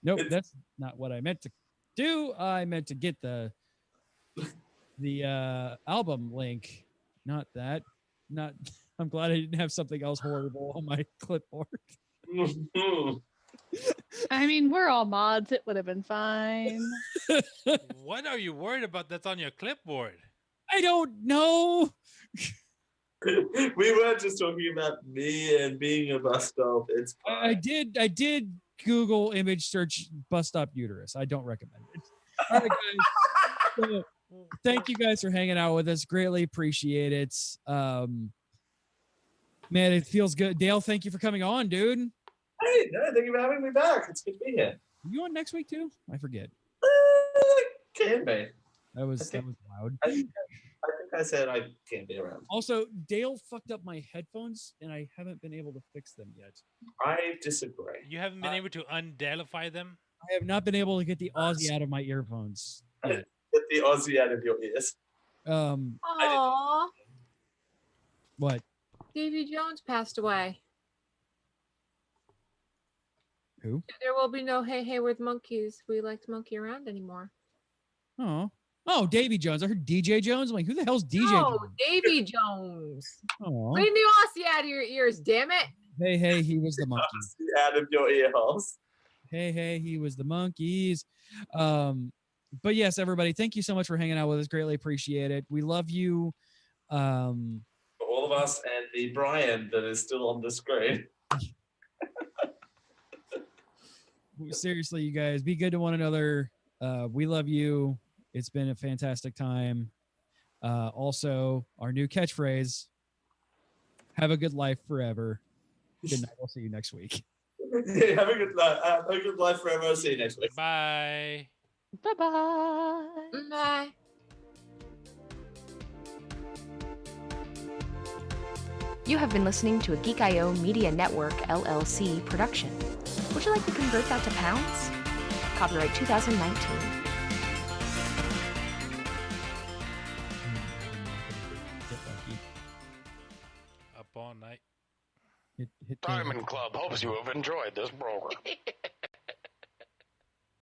Nope, that's not what I meant to do. I meant to get the album link, not that. Not. I'm glad I didn't have something else horrible on my clipboard. I mean, we're all mods. It would have been fine. What are you worried about that's on your clipboard? I don't know. We were just talking about me and being a bus stop. It's fine. I did Google image search bus stop uterus. I don't recommend it. All right, guys. So, thank you guys for hanging out with us. Greatly appreciate it. Man, it feels good. Dale, thank you for coming on, dude. Hey, no, thank you for having me back. It's good to be here. Are you on next week too? I forget. Can be. That was loud. I think I said I can't be around. Also, Dale fucked up my headphones, and I haven't been able to fix them yet. I disagree. You haven't been able to undalify them? I have not been able to get the Aussie out of my earphones yet. Get the Aussie out of your ears. Aww. What? Davy Jones passed away. Who? There will be no Hey Hayward monkeys. We like to monkey around anymore. Oh, Davy Jones. I heard DJ Jones. I'm like, who the hell's DJ No, Jones? Davy Jones. Aw. Clean the Aussie out of your ears, damn it. Hey, he was the monkey. Out of your ear holes. Hey, he was the monkeys. But yes, everybody, thank you so much for hanging out with us. Greatly appreciate it. We love you. For all of us and the Brian that is still on the screen. Seriously, you guys, be good to one another. We love you. It's been a fantastic time. Also, our new catchphrase, have a good life forever. Good night. We'll see you next week. Have a good life. Have a good life forever. I'll see you next week. Bye. Bye-bye. Bye. You have been listening to a Geek.io Media Network, LLC production. Would you like to convert that to pounds? Copyright 2019. Up all night. Hit Diamond Club hopes you have enjoyed this program.